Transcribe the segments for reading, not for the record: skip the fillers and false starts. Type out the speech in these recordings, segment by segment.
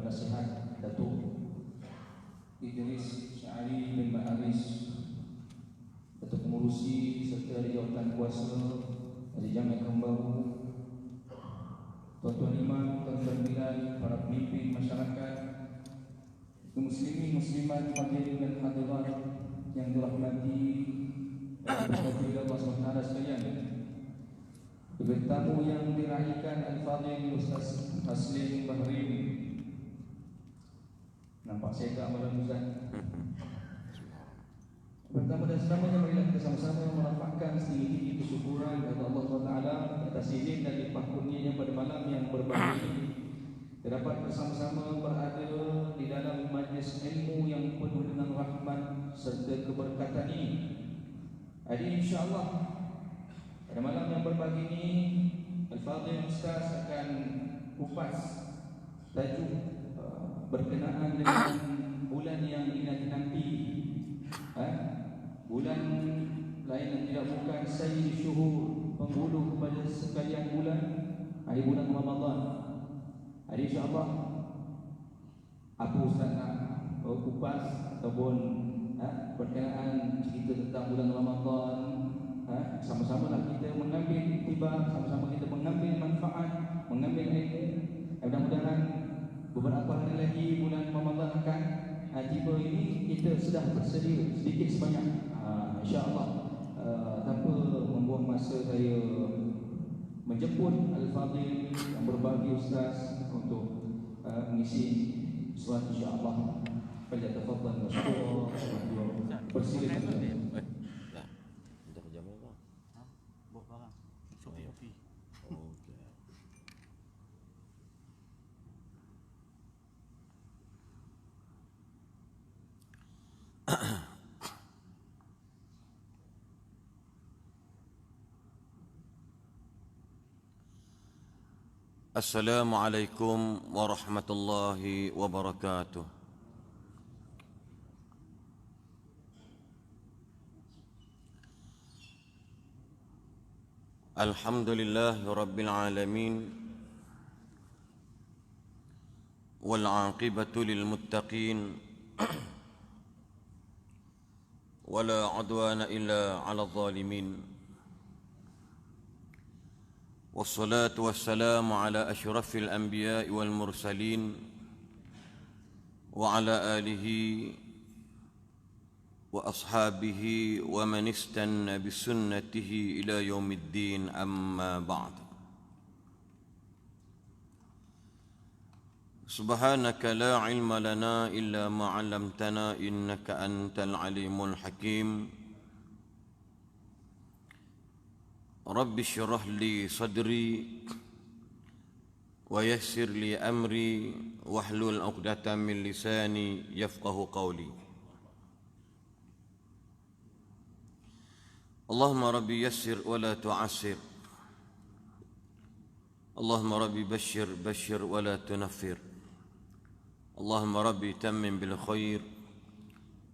penasihat Datuk Idris Syari bin Ma'aris, Datuk Pengurusi serta jawatan kuasa dari Jamiah Baru, tuan-tuan imam, tuan-tuan bilal, para pemimpin masyarakat, muslimin muslimat, hadirin dan hadirat yang dirahmati dan diberkati oleh Allah SWT sekalian. Bertamu yang diraihkan Al-Fadhil Ustaz Haslim Bahrin. Nampak saya tak malam Ustaz. Pertama dan selamanya marilah kita sama-sama melafazkan setinggi-tinggi kesyukuran kepada Allah SWT atas izin dan limpah kurnianya pada malam yang berbahagia kita dapat bersama-sama berada di dalam majlis ilmu yang penuh dengan rahmat serta keberkatan ini. Jadi insya-Allah pada malam yang berbahagia ini Al-Fadhil Ustaz akan kupas tajuk berkenaan dengan bulan yang dinanti-nanti. Bulan lain dan tidak bukan Sayyid Syuhur, penghulu kepada sekalian bulan, hari bulan Ramadan. Jadi insya-Allah apa Ustaz nak kupas ataupun berkenaan cerita tentang bulan Ramadan, sama-samalah kita mengambil iktibar, sama-sama kita mengambil manfaat, mengambil ilmu. Mudah-mudahan beberapa hari lagi bulan Ramadan akan tiba ini, kita sudah bersedia sedikit sebanyak. InsyaAllah tanpa membuang masa saya menjemput Al-Fadhil yang berbahagia Ustaz untuk mengisi surat insyaAllah. Falyatafaddal masykur. Persilakan. Dah jam berapa? Bawa barang. Shopee. Okey. Assalamualaikum warahmatullahi wabarakatuh. Alhamdulillahi rabbil alamin wal 'aqibatu lil muttaqin wala 'udwana illa 'alal zalimin. Wassalatu wassalamu ala asyrafil anbiya'i wal mursalin wa ala alihi wa ashabihi wa man istanna bisunnatihi ila yaumiddin, amma ba'd. Subhanaka la ilma lana illa ma 'allamtana innaka antal alimul hakim. Rabbi syrah li sadri wa yassir li amri wahlul 'uqdatam min lisani yafqahu qawli. Allahumma rabbi yassir wa la tu'assir. Allahumma rabbi bashir wa la tunaffir. Allahumma rabbi tammim bil khair.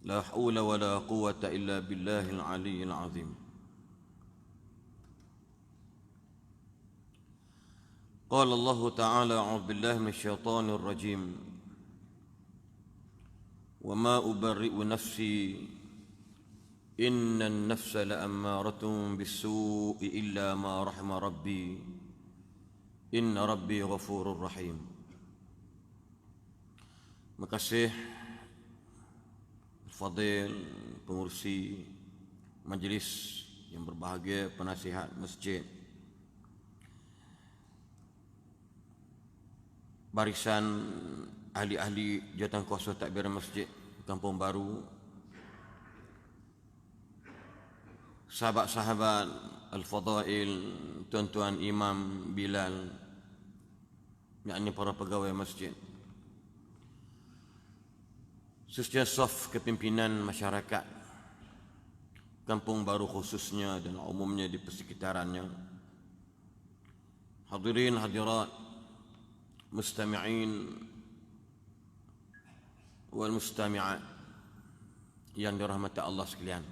La hawla wa la quwwata illa billahil aliyyil azim. قال الله تعالى: أعوذ بالله من الشيطان الرجيم وما أبرئ نفسي إن النفس لأمارة بالسوء إلا ما رحم ربي إن ربي غفور رحيم. Makasih Fadil, pengurusi majlis yang berbahagia, penasihat masjid, barisan ahli-ahli jawatan kuasa takbir masjid Kampung Baru, sahabat-sahabat Al-Fadail, tuan-tuan imam Bilal, yakni para pegawai masjid, khususnya saf kepimpinan masyarakat Kampung Baru khususnya dan umumnya di persekitarannya, hadirin hadirat, mustami'in wal mustami'at yang dirahmati Allah sekalian.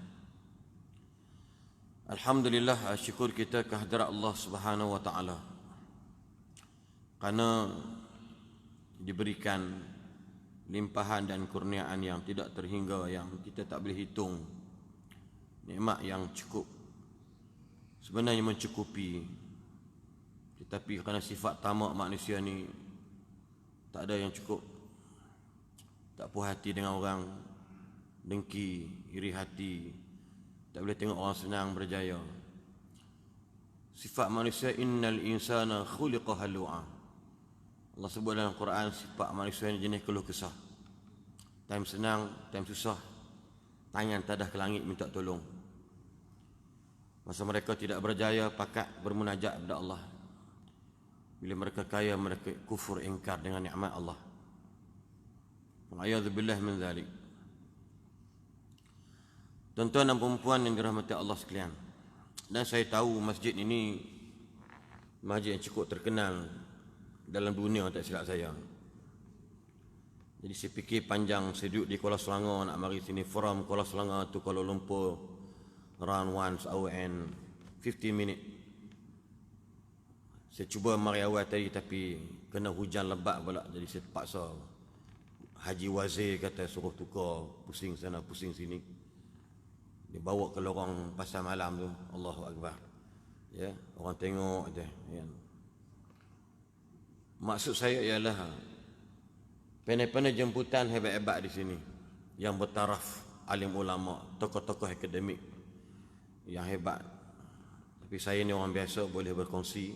Alhamdulillah, syukur kita kehadirat Allah Subhanahu wa taala. Karena diberikan limpahan dan kurniaan yang tidak terhingga, yang kita tak boleh hitung. Nikmat yang cukup, sebenarnya mencukupi. Tetapi kerana sifat tamak manusia ni, tak ada yang cukup. Tak puas hati dengan orang, dengki, iri hati, tak boleh tengok orang senang berjaya. Sifat manusia, innal insana khuliqa halu'a. Allah sebut dalam Quran, sifat manusia ni jenis keluh kesah. Time senang, time susah, tangan tadah ke langit minta tolong. Masa mereka tidak berjaya, pakat bermunajat kepada Allah. Bila mereka kaya, mereka kufur, ingkar dengan nikmat Allah. Wa'iyadzubillah min dhalik. Tuan-tuan dan perempuan yang dirahmati Allah sekalian, dan saya tahu masjid ini masjid yang cukup terkenal dalam dunia, tak silap saya. Jadi saya fikir panjang, saya duduk di Kuala Selangor, nak mari sini from Kuala Selangor to Kuala Lumpur, around 1 hour and 50 minit. Saya cuba mari awal tadi, tapi kena hujan lebat pula, jadi saya terpaksa. Haji Wazir kata suruh tukar, pusing sana pusing sini. Dia bawa ke lorong pasar malam tu, Allahu Akbar. Ya, orang tengok je. Ya. Maksud saya ialah pandai-pandai jemputan hebat-hebat di sini yang bertaraf, alim ulama, tokoh-tokoh akademik yang hebat. Tapi saya ni orang biasa, boleh berkongsi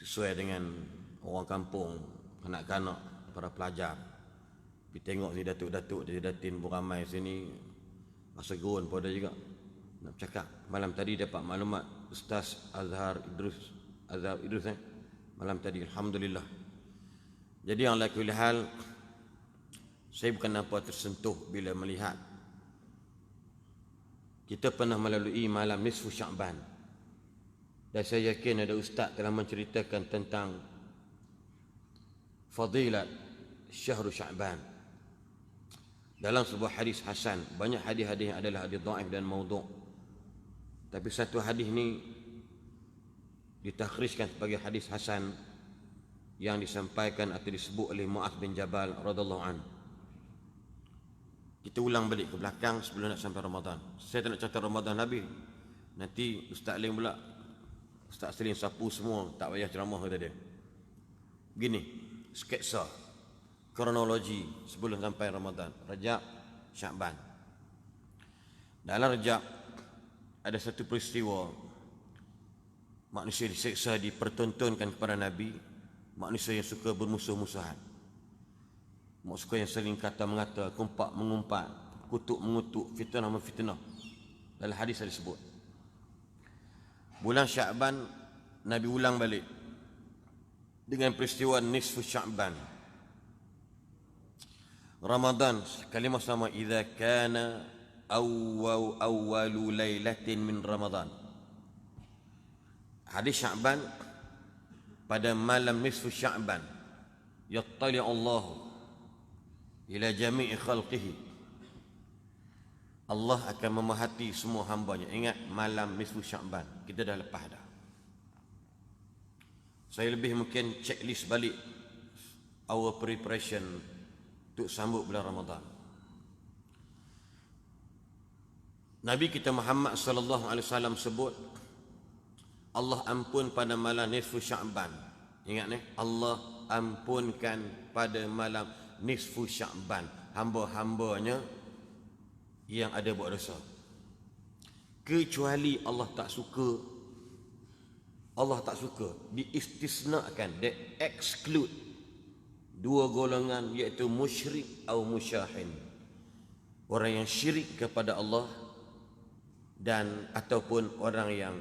sesuai dengan orang kampung, kanak-kanak, para pelajar. Pergi tengok ni datuk-datuk dari Datin beramai sini, masa gerun pun ada juga. Nak bercakap, malam tadi dapat maklumat Ustaz Azhar Idrus malam tadi, alhamdulillah. Jadi yang laku hal, saya bukan nampak tersentuh bila melihat kita pernah melalui malam nisfu Sya'ban, dan saya yakin ada ustaz telah menceritakan tentang fadilat syahrul Sya'ban dalam sebuah hadis hasan. Banyak hadis-hadis adalah hadis dhaif dan maudhu', tapi satu hadis ni ditakhrijkan sebagai hadis hasan yang disampaikan atau disebut oleh Mu'adz bin Jabal radhiyallahu anhu. Kita ulang balik ke belakang sebelum nak sampai Ramadan. Saya tak nak cerita Ramadan Nabi, nanti Ustaz Lim pula, Ustaz Selim sapu semua, tak payah ceramah kata dia. Begini, sketsa kronologi sebelum sampai Ramadan, Rajab, Sya'ban. Dalam Rajab ada satu peristiwa, manusia diseksa, dipertontonkan kepada Nabi, manusia yang suka bermusuh-musuhan, manusia yang saling kata-mengata, kumpak mengumpat, kutuk mengutuk, fitnah memfitnah. Dalam hadis ada disebut. Bulan Sya'ban Nabi ulang balik dengan peristiwa nisfu Sya'ban. Ramadan kalimah sama, idza kana awwalu lailatin min Ramadan. Hadis Sya'ban, pada malam nisfu Sya'ban yattali Allah ila jami'i khalqihi, Allah akan memerhati semua hambanya. Ingat, malam nisfu Sya'ban, kita dah lepas dah. Saya lebih mungkin checklist balik our preparation untuk sambut bulan Ramadan. Nabi kita Muhammad sallallahu alaihi wasallam sebut, Allah ampun pada malam nisfu Sya'ban. Ingat ni, Allah ampunkan pada malam nisfu Sya'ban hamba-hambanya yang ada buat dosa. Kecuali Allah tak suka, Allah tak suka, diistisnakan, dia exclude dua golongan, iaitu musyrik atau musyahin, orang yang syirik kepada Allah, dan ataupun orang yang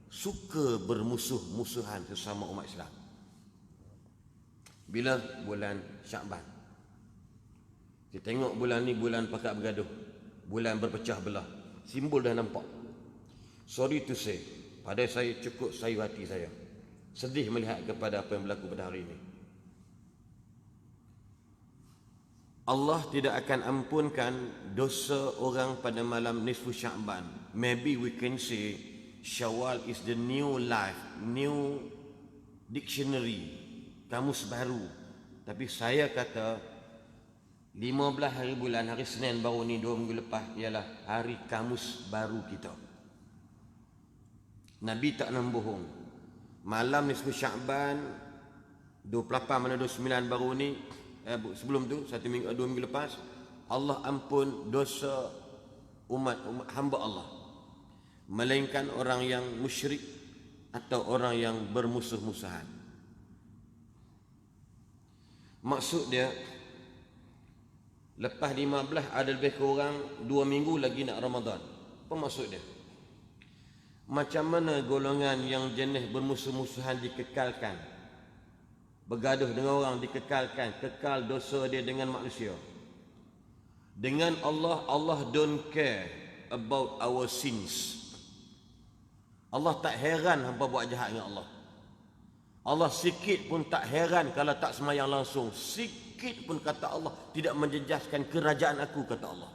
suka bermusuh-musuhan sesama umat Islam. Bila bulan Sya'ban, kita tengok bulan ni bulan pakat bergaduh, bulan berpecah belah, simbol dah nampak. Sorry to say, pada saya cukup sayu hati saya, sedih melihat kepada apa yang berlaku pada hari ini. Allah tidak akan ampunkan dosa orang pada malam nisfu Sya'ban. Maybe we can say Syawal is the new life, new dictionary, kamus baru Tapi saya kata 15 hari bulan, hari Senin baru ni 2 minggu lepas ialah hari kamus baru kita. Nabi tak nak bohong. Malam nisfu Syaban 28 mana 29 baru ni, sebelum tu 1 minggu 2 minggu lepas, Allah ampun dosa umat hamba Allah, melainkan orang yang musyrik atau orang yang bermusuh-musuhan. Maksud dia, lepas 15 ada lebih kurang 2 minggu lagi nak Ramadan. Apa maksud dia? Macam mana golongan yang jenis bermusuh-musuhan dikekalkan, bergaduh dengan orang dikekalkan, kekal dosa dia dengan manusia. Dengan Allah, Allah don't care about our sins. Allah tak heran hampa buat jahat dengan Allah. Allah sikit pun tak heran kalau tak semayang langsung. Sikit pun kata Allah tidak menjejaskan kerajaan aku, kata Allah.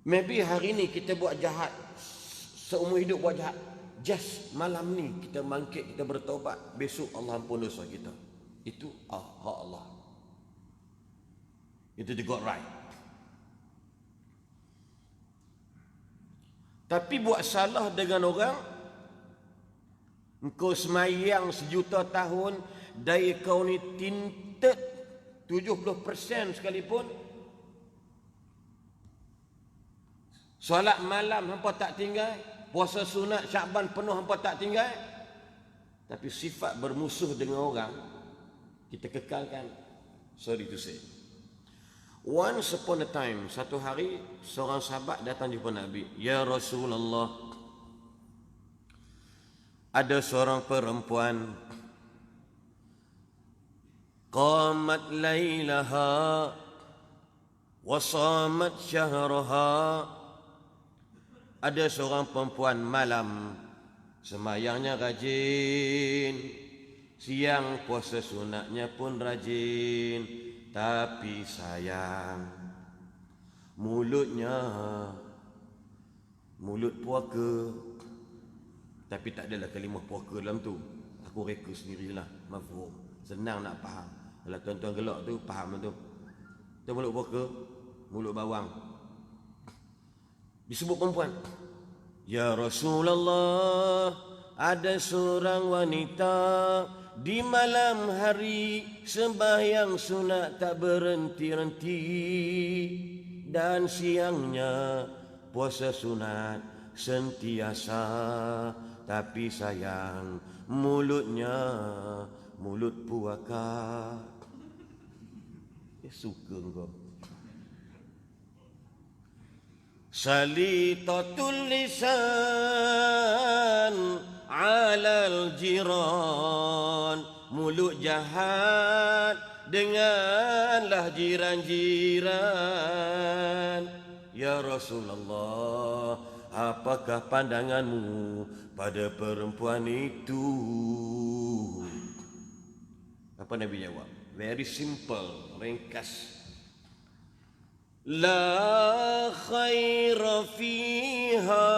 Maybe hari ni kita buat jahat, seumur hidup buat jahat. Just malam ni kita bangkit, kita bertaubat, besok Allah ampun dosa kita. Itu hak Allah. Itu the God right. Tapi buat salah dengan orang, engkau semayang 1,000,000 tahun, daya kau ni tinted 70% sekalipun, solat malam hampa tak tinggal, puasa sunat Syaban penuh hampa tak tinggal, tapi sifat bermusuh dengan orang kita kekalkan. Sorry to say. Once upon a time, satu hari seorang sahabat datang jumpa Nabi. Ya Rasulullah, ada seorang perempuan qamat lailaha wa shamat syahraha. Ada seorang perempuan malam semayangnya rajin, siang puasa sunatnya pun rajin, tapi sayang mulutnya mulut puaka. Tapi tak adalah kalimah puaka dalam tu. Aku reka sendirilah, mafhum. Senang nak faham. Kalau tuan-tuan gelak tu faham tu. Tu mulut puaka, mulut bawang. Disebut perempuan. Ya Rasulullah, ada seorang wanita di malam hari sembahyang sunat tak berhenti-henti, dan siangnya puasa sunat sentiasa, tapi sayang mulutnya mulut puaka. Suka kau. Salitatul lisan alal jiran, mulut jahat denganlah jiran-jiran. Ya Rasulullah, apakah pandanganmu pada perempuan itu? Apa Nabi jawab? Very simple, ringkas. La khaira fiha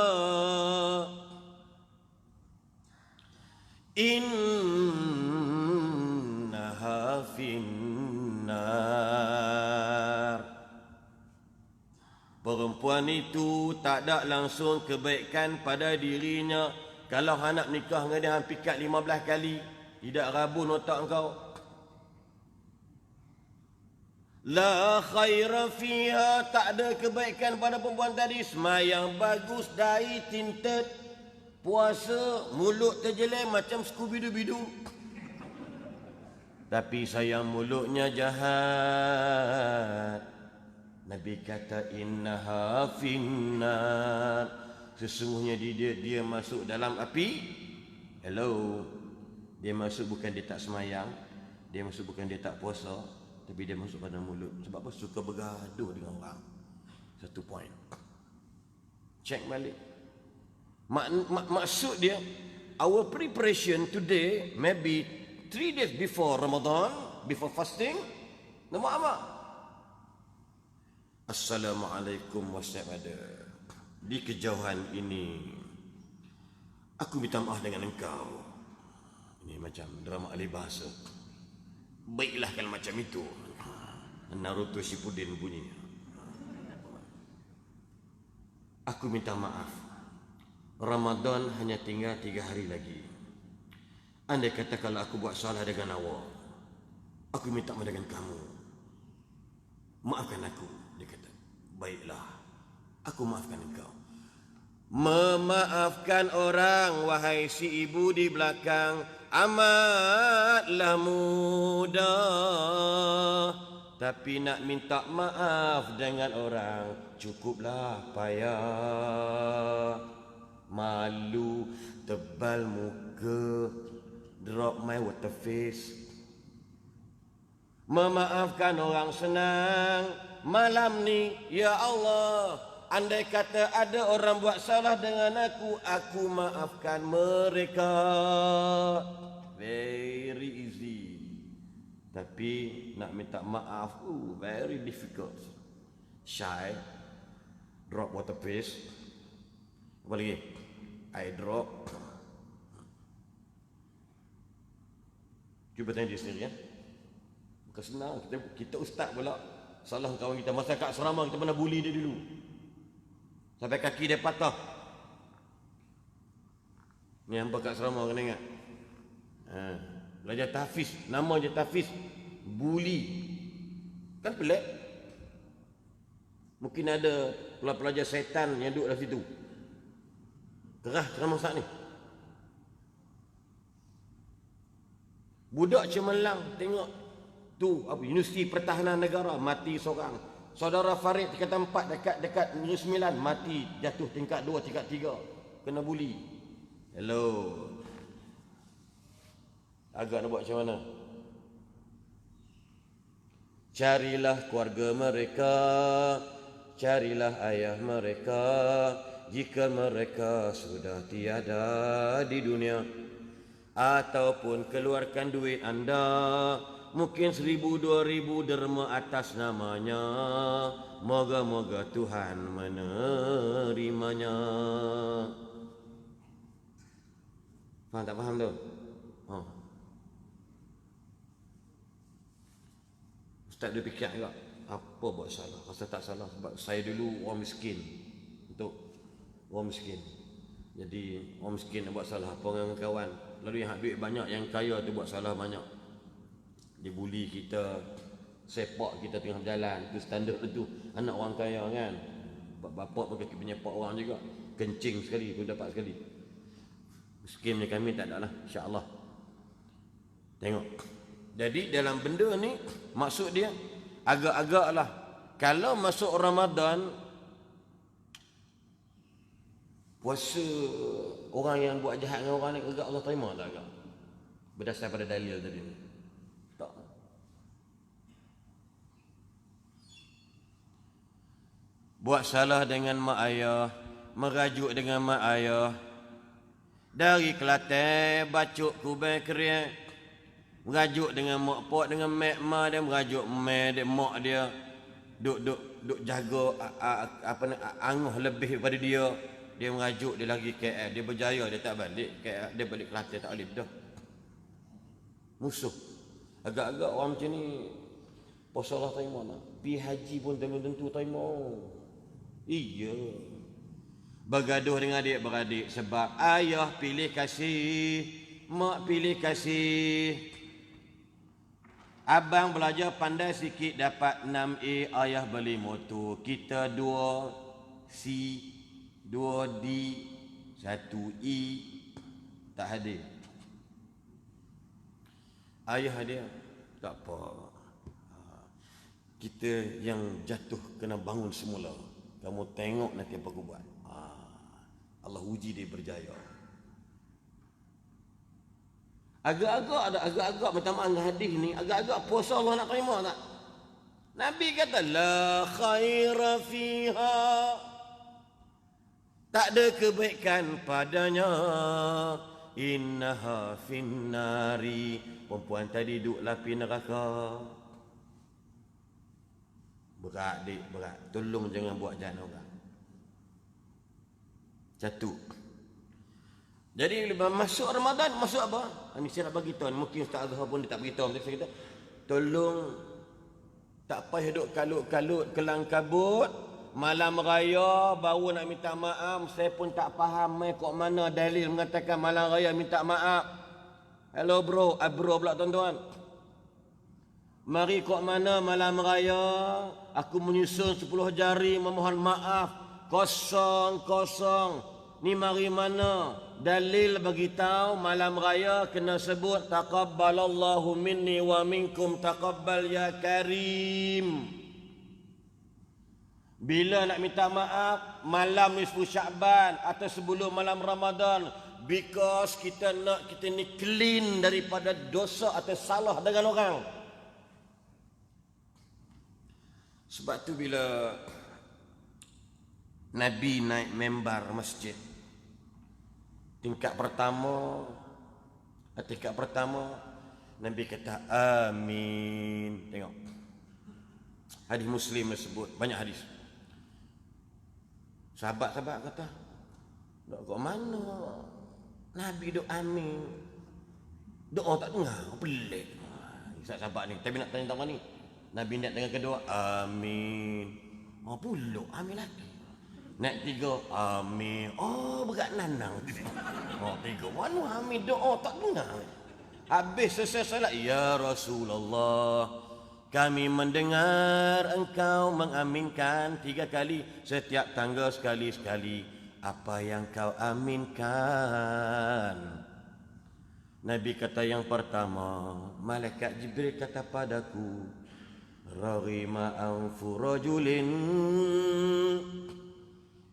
innaha finnar. Perempuan itu tak ada langsung kebaikan pada dirinya. Kalau hendak nikah dengan dia hampir kat 15 kali, tidak rabun otak engkau. La khaira fiha, tak ada kebaikan pada perempuan tadi. Semayang bagus, dai tinted, puasa, mulut terjelai macam Scooby-Doo. Tapi sayang mulutnya jahat. Nabi kata innaha finnar, sesungguhnya dia masuk dalam api. Hello. Dia masuk bukan dia tak semayang, dia masuk bukan dia tak puasa, tapi dia masuk pada mulut. Sebab apa? Suka bergaduh dengan orang. Satu point. Cek balik. Maksud dia, our preparation today, maybe 3 days before Ramadan, before fasting, nama apa? Assalamualaikum warahmatullahi. Di kejauhan ini, aku minta maaf dengan engkau. Ini macam drama ahli bahasa. Baiklah kalau macam itu. Naruto Shippuden bunyi. Aku minta maaf. Ramadan hanya tinggal 3 hari lagi. Andai kata kalau aku buat salah dengan awak, aku minta maaf dengan kamu. Maafkan aku. Dia kata, baiklah, aku maafkan engkau. Memaafkan orang, wahai si ibu di belakang, amatlah mudah. Tapi nak minta maaf dengan orang, cukuplah payah. Malu, tebal muka, drop my water face. Memaafkan orang senang malam ni, ya Allah. Andai kata ada orang buat salah dengan aku maafkan mereka. Very easy. Tapi nak minta maaf, very difficult. Shy, drop water face. Apa lagi? I drop. Cuba tanya dia sendiri ya. Bukan senang. Kita ustaz pula salah kawan kita. Masa kat asrama kita pernah bully dia dulu. Sampai kaki dia patah. Ni hampa kat asrama kena ingat. Belajar tahfiz. Nama je tahfiz. Bully. Kan pelik. Mungkin ada pelajar setan yang duduk dalam situ. Kerah ceramah Ustaz ni. Budak cemerlang tengok tu apa Universiti Pertahanan Negara mati seorang. Saudara Farid tingkatan 4 dekat Negeri 9 mati, jatuh tingkat 2, tingkat 3 kena buli. Hello. Agak nak buat macam mana? Carilah keluarga mereka, carilah ayah mereka, jika mereka sudah tiada di dunia, ataupun keluarkan duit anda, mungkin 1,000-2,000 derma atas namanya. Moga-moga Tuhan menerimanya. Faham tak faham tu? Ustaz dia fikir juga, apa buat salah? Rasa tak salah sebab saya dulu orang miskin. Untuk orang miskin. Jadi orang miskin nak buat salah apa dengan kawan. Lalu yang duit banyak, yang kaya tu buat salah banyak. Dia bully kita, sepak kita tengah berjalan. Itu standard tu. Anak orang kaya kan. Bapak pun kaki penyepak orang juga. Kencing sekali pun dapat sekali. Miskin ni kami tak ada lah, insya-Allah. Tengok. Jadi dalam benda ni maksud dia agak-agak lah. Kalau masuk Ramadan, puasa orang yang buat jahat dengan orang ni agak Allah terima tak agak? Berdasar pada dalil tadi ni. Tak. Buat salah dengan mak ayah, merajuk dengan mak ayah. Dari Kelantan bacuk Kubai Keriak, merajuk dengan mak pak, dengan mak ma dia, merajuk mak dia, mak dia duk jaga apa ni anguh lebih daripada dia. Dia merajuk, dia lagi KL, dia berjaya, dia tak balik KL, dia balik Kelantan tak boleh dah. Musuh. Agak-agak orang macam ni puasa Allah terima nak. Pi haji pun belum tentu terima. Iya. Bergaduh dengan adik-beradik sebab ayah pilih kasih, mak pilih kasih. Abang belajar pandai sikit dapat 6A, ayah beli motor. Kita 2C, 2D, 1E tak hadir. Ayah dia tak apa. Kita yang jatuh kena bangun semula. Kamu tengok nanti apa aku buat. Allah uji dia berjaya. Agak-agak ada, agak-agak minta maaf dengan hadis ni, agak-agak puasa Allah nak terima tak? Nabi kata la khaira fiha, tak ada kebaikan padanya. Innaha finnari, perempuan tadi duduk api neraka. Berat dik, berat. Tolong jangan buat jahat orang. Satu, Jadi bila masuk Ramadan, masuk apa? Ini saya nak bagi tahu, mungkin Ustaz Azhar pun dia tak beritahu. Saya kata, tolong tak payah duk kalut-kalut kelang kabut. Malam raya baru nak minta maaf. Saya pun tak faham kok mana dalil mengatakan malam raya minta maaf. Hello bro, bro pula tuan-tuan. Mari kok mana malam raya aku menyusun 10 jari memohon maaf. Kosong. Ni mari mana dalil bagi tahu malam raya kena sebut taqabbalallahu minni wa minkum taqabbal ya karim. Bila nak minta maaf malam nisfu Syaban atau sebelum malam Ramadan, because kita nak kita ni clean daripada dosa atau salah dengan orang. Sebab tu bila Nabi naik membar masjid tingkat pertama Nabi kata amin. Tengok hadis Muslim disebut, banyak hadis. Sahabat-sahabat kata, dok kat mana Nabi dok amin, doa tak dengar, pelik. Sahabat ni, tapi nak tanya tahu ni, Nabi nak dengan kedua amin, pulak amin lagi. Naik 3 amin. Berat nanang. 3 mana amin doa tak dengar. Habis selesai salat, ya Rasulullah, kami mendengar engkau mengaminkan 3 kali setiap tangga sekali-sekali. Apa yang kau aminkan? Nabi kata yang pertama, malaikat Jibril kata padaku, raghima anfu rajulin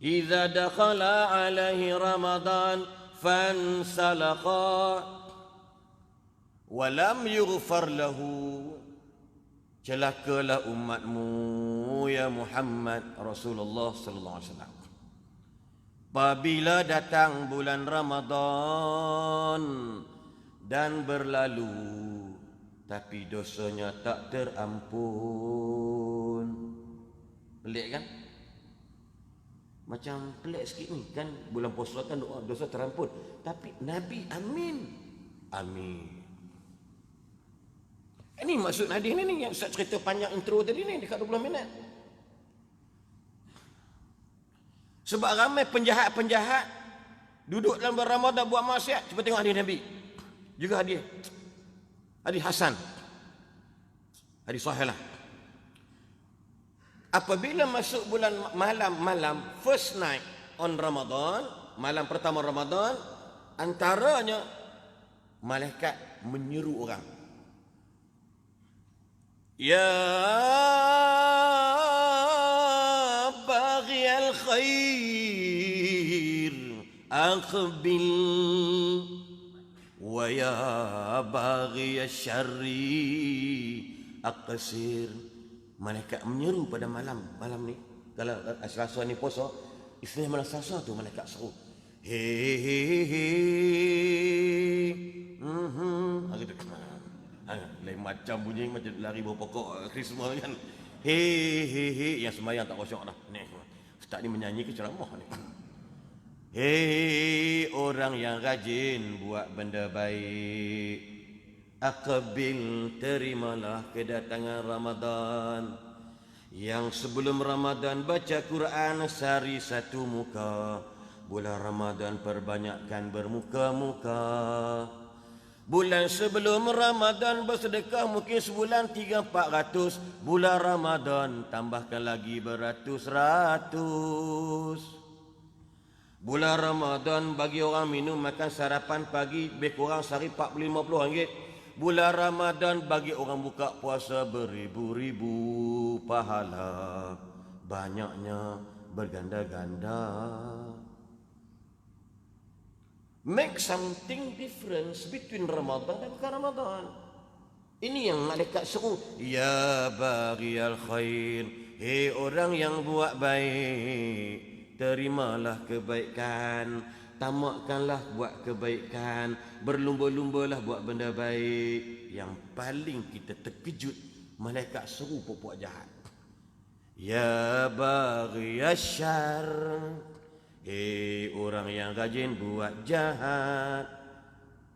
idza dakhala alaihi Ramadan fansalaqa wa lam yughfar lahu. Celakalah umatmu ya Muhammad Rasulullah sallallahu alaihi wasallam. Apabila datang bulan Ramadan dan berlalu tapi dosanya tak terampun. Pelik kan? Macam pelik sikit ni kan, bulan puasa kan doa dosa terampun, tapi Nabi amin. Ini maksud hadis ni yang Ustaz cerita panjang intro tadi ni dekat 20 minit. Sebab ramai penjahat-penjahat duduk dalam bulan Ramadan buat maksiat. Cuba tengok hadis Nabi. Juga hadis Hasan. Hadis sahih lah. Apabila masuk bulan malam first night on Ramadan, malam pertama Ramadan, antaranya malaikat menyeru orang, ya baghiyal khair aqbil wa ya baghiyasy syarri aqsir. Malaikat menyeru pada malam ni. Kalau Selasa ni puasa, Isnin malam Selasa tu malaikat seru. Gitu. Lain macam bunyi macam lari bawah pokok Christmas kan. Yang sembahyang tak kosong dah. Ni ustaz ni menyanyi ke ceramah ni. Orang yang rajin buat benda baik, aqbil, terimalah kedatangan Ramadan. Yang sebelum Ramadan baca Quran sehari 1 muka. Bulan Ramadan perbanyakkan bermuka-muka. Bulan sebelum Ramadan bersedekah mungkin sebulan 300-400. Bulan Ramadan tambahkan lagi beratus-ratus. Bulan Ramadan bagi orang minum makan sarapan pagi lebih kurang sehari 40-50 ringgit. Bulan Ramadan bagi orang buka puasa beribu-ribu pahala, banyaknya berganda-ganda. Make something difference between Ramadan dan bukan Ramadan. Ini yang malaikat seru, ya baghiyal khair, orang yang buat baik, terimalah kebaikan, tamakkanlah buat kebaikan, berlumba-lumbalah buat benda baik. Yang paling kita terkejut, malaikat seru puak-puak jahat, ya baghiyasy syarr, Hei orang yang rajin buat jahat,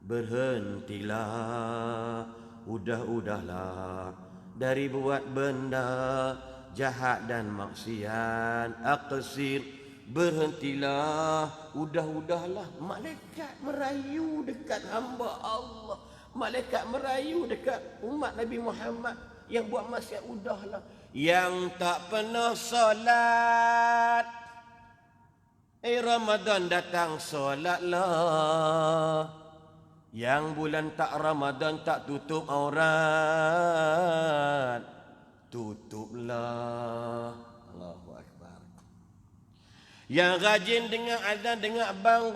berhentilah, udahlah dari buat benda jahat dan maksiat. Aqsir, berhentilah, udahlah. Malaikat merayu dekat hamba Allah, malaikat merayu dekat umat Nabi Muhammad yang buat maksiat, udahlah. Yang tak pernah solat, Ramadan datang solatlah. Yang bulan tak Ramadan tak tutup aurat, tutuplah. Allahu Akbar. Yang rajin dengar azan, dengar abang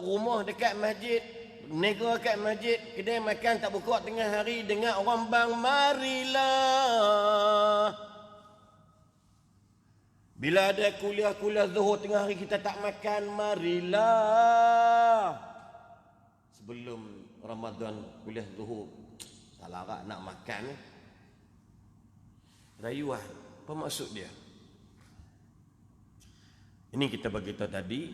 rumah dekat masjid, nego kat masjid, kedai makan tak buka tengah hari, dengar orang bang, marilah. Bila ada kuliah zuhur tengah hari kita tak makan, marilah. Sebelum Ramadan kuliah zuhur, tak larat nak makan. Rayuan, apa maksud dia? Ini kita beritahu tadi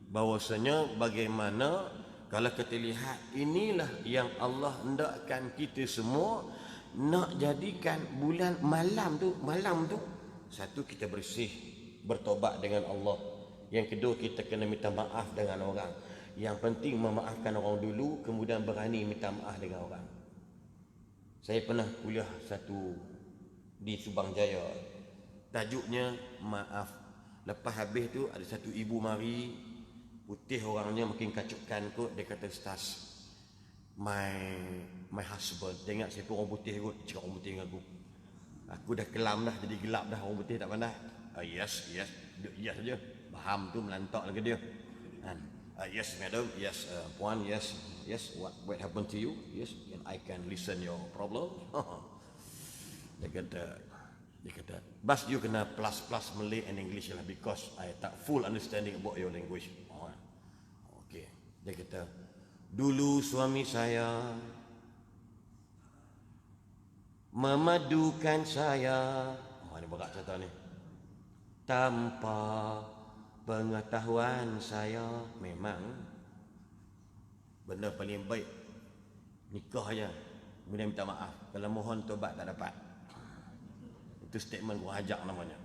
bahawasanya bagaimana kalau kita lihat, inilah yang Allah hendakkan kita semua nak jadikan bulan malam tu. Satu, kita bersih, bertobat dengan Allah. Yang kedua, kita kena minta maaf dengan orang. Yang penting memaafkan orang dulu, kemudian berani minta maaf dengan orang. Saya pernah kuliah satu di Subang Jaya, tajuknya maaf. Lepas habis tu ada satu ibu mari, putih orangnya, makin kacukkan kot. Dia kata, "Ustaz, my husband." Dia ingat saya pun orang putih kot, cakap orang putih dengan aku. Aku dah kelam dah, jadi gelap dah, orang putih tak pandai. Yes saja. Faham tu melantak lagi dia. Yes madam, yes puan, yes, what happened to you? Yes, and I can listen your problem. Dia kata, "Bas, you kena plus Malay and English lah, because I tak full understanding about your language." Okay. Dia kata, "Dulu suami saya memadukan saya." Ini berat cerita ni. "Tanpa pengetahuan saya." Memang benda paling baik nikah aja, kemudian minta maaf. Kalau mohon tobat tak dapat, itu statement gua ajak namanya.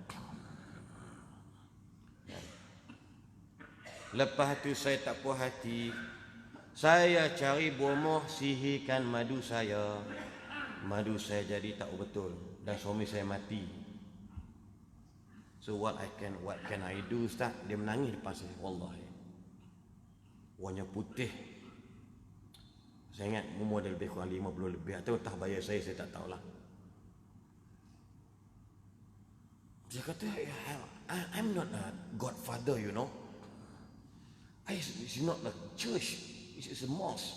Lepas tu saya tak puas hati, saya cari bomoh, sihirkan madu saya. Madu saya jadi tak betul dan suami saya mati. So what can I do, Ustaz? Dia menangis depan saya. Wallahi, warna putih. Saya ingat umur dia lebih kurang 50 lebih, atau tak bayar saya tak tahulah. Dia kata, I'm not a godfather, you know. It's not a church, it's a mosque.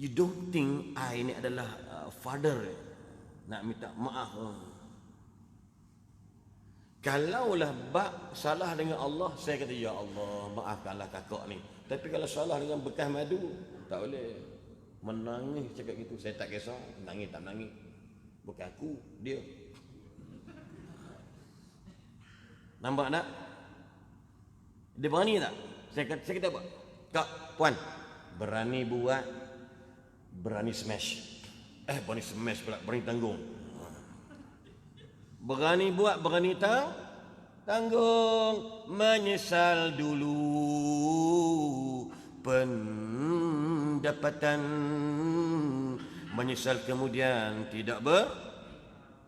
You don't think I ini adalah father nak minta maaf? Kalaulah bab salah dengan Allah, saya kata, "Ya Allah, maafkanlah kakak ni." Tapi kalau salah dengan bekas madu, tak boleh. Menangis cakap gitu, saya tak kisah, menangis tak menangis. Bukan aku, dia. Nampak tak? Dia berani tak? Saya kata apa? "Kak, puan, berani buat, berani smash." Berani smash pula, berani tanggung. Berani buat, berani tanggung. Menyesal dulu pendapatan, menyesal kemudian tidak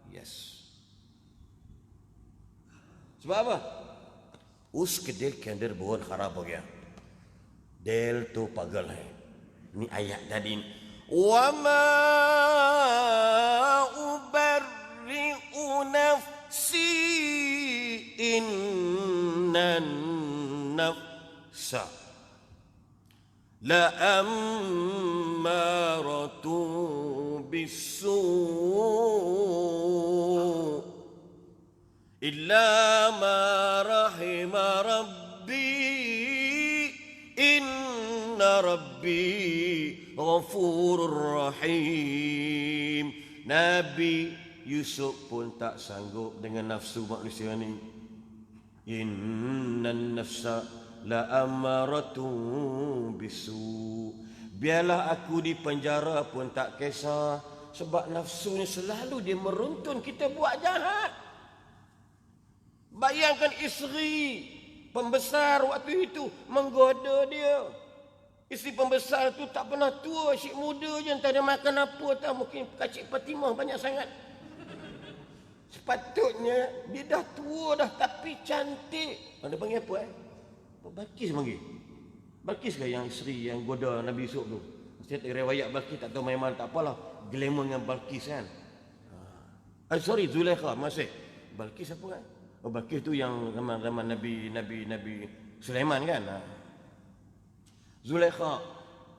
yes. Sebab apa? Us kedel kender bohon kharab ho gaya. Del tu pagal hai. Ini ayat tadi ni. Wa ma ubarri'u nafsi innan nafsa la ammaratu bisu' illa ma rahima rabbi inna rabbi ghafurur rahim. Nabi Yusuf pun tak sanggup dengan nafsu manusia ni. Innan nafsa la amaratun bisu. Biarlah aku di penjara pun tak kisah, sebab nafsu ni selalu dia meruntun kita buat jahat. Bayangkan isteri pembesar waktu itu menggoda dia. Isteri pembesar tu tak pernah tua, asyik muda je, entah dia makan apa tak, mungkin kacik Fatimah banyak sangat. Sepatutnya dia dah tua dah tapi cantik. Dia panggil apa Balkis panggil. Balkis ke yang isteri yang goda Nabi Yusuf tu? Mesti riwayat Balkis, tak tahu memang tak apalah. Glamour dengan Balkis kan. Sorry, Zulaikha masih. Balkis apa kan? Oh, Balkis tu yang zaman Nabi Sulaiman kan. Zulaikha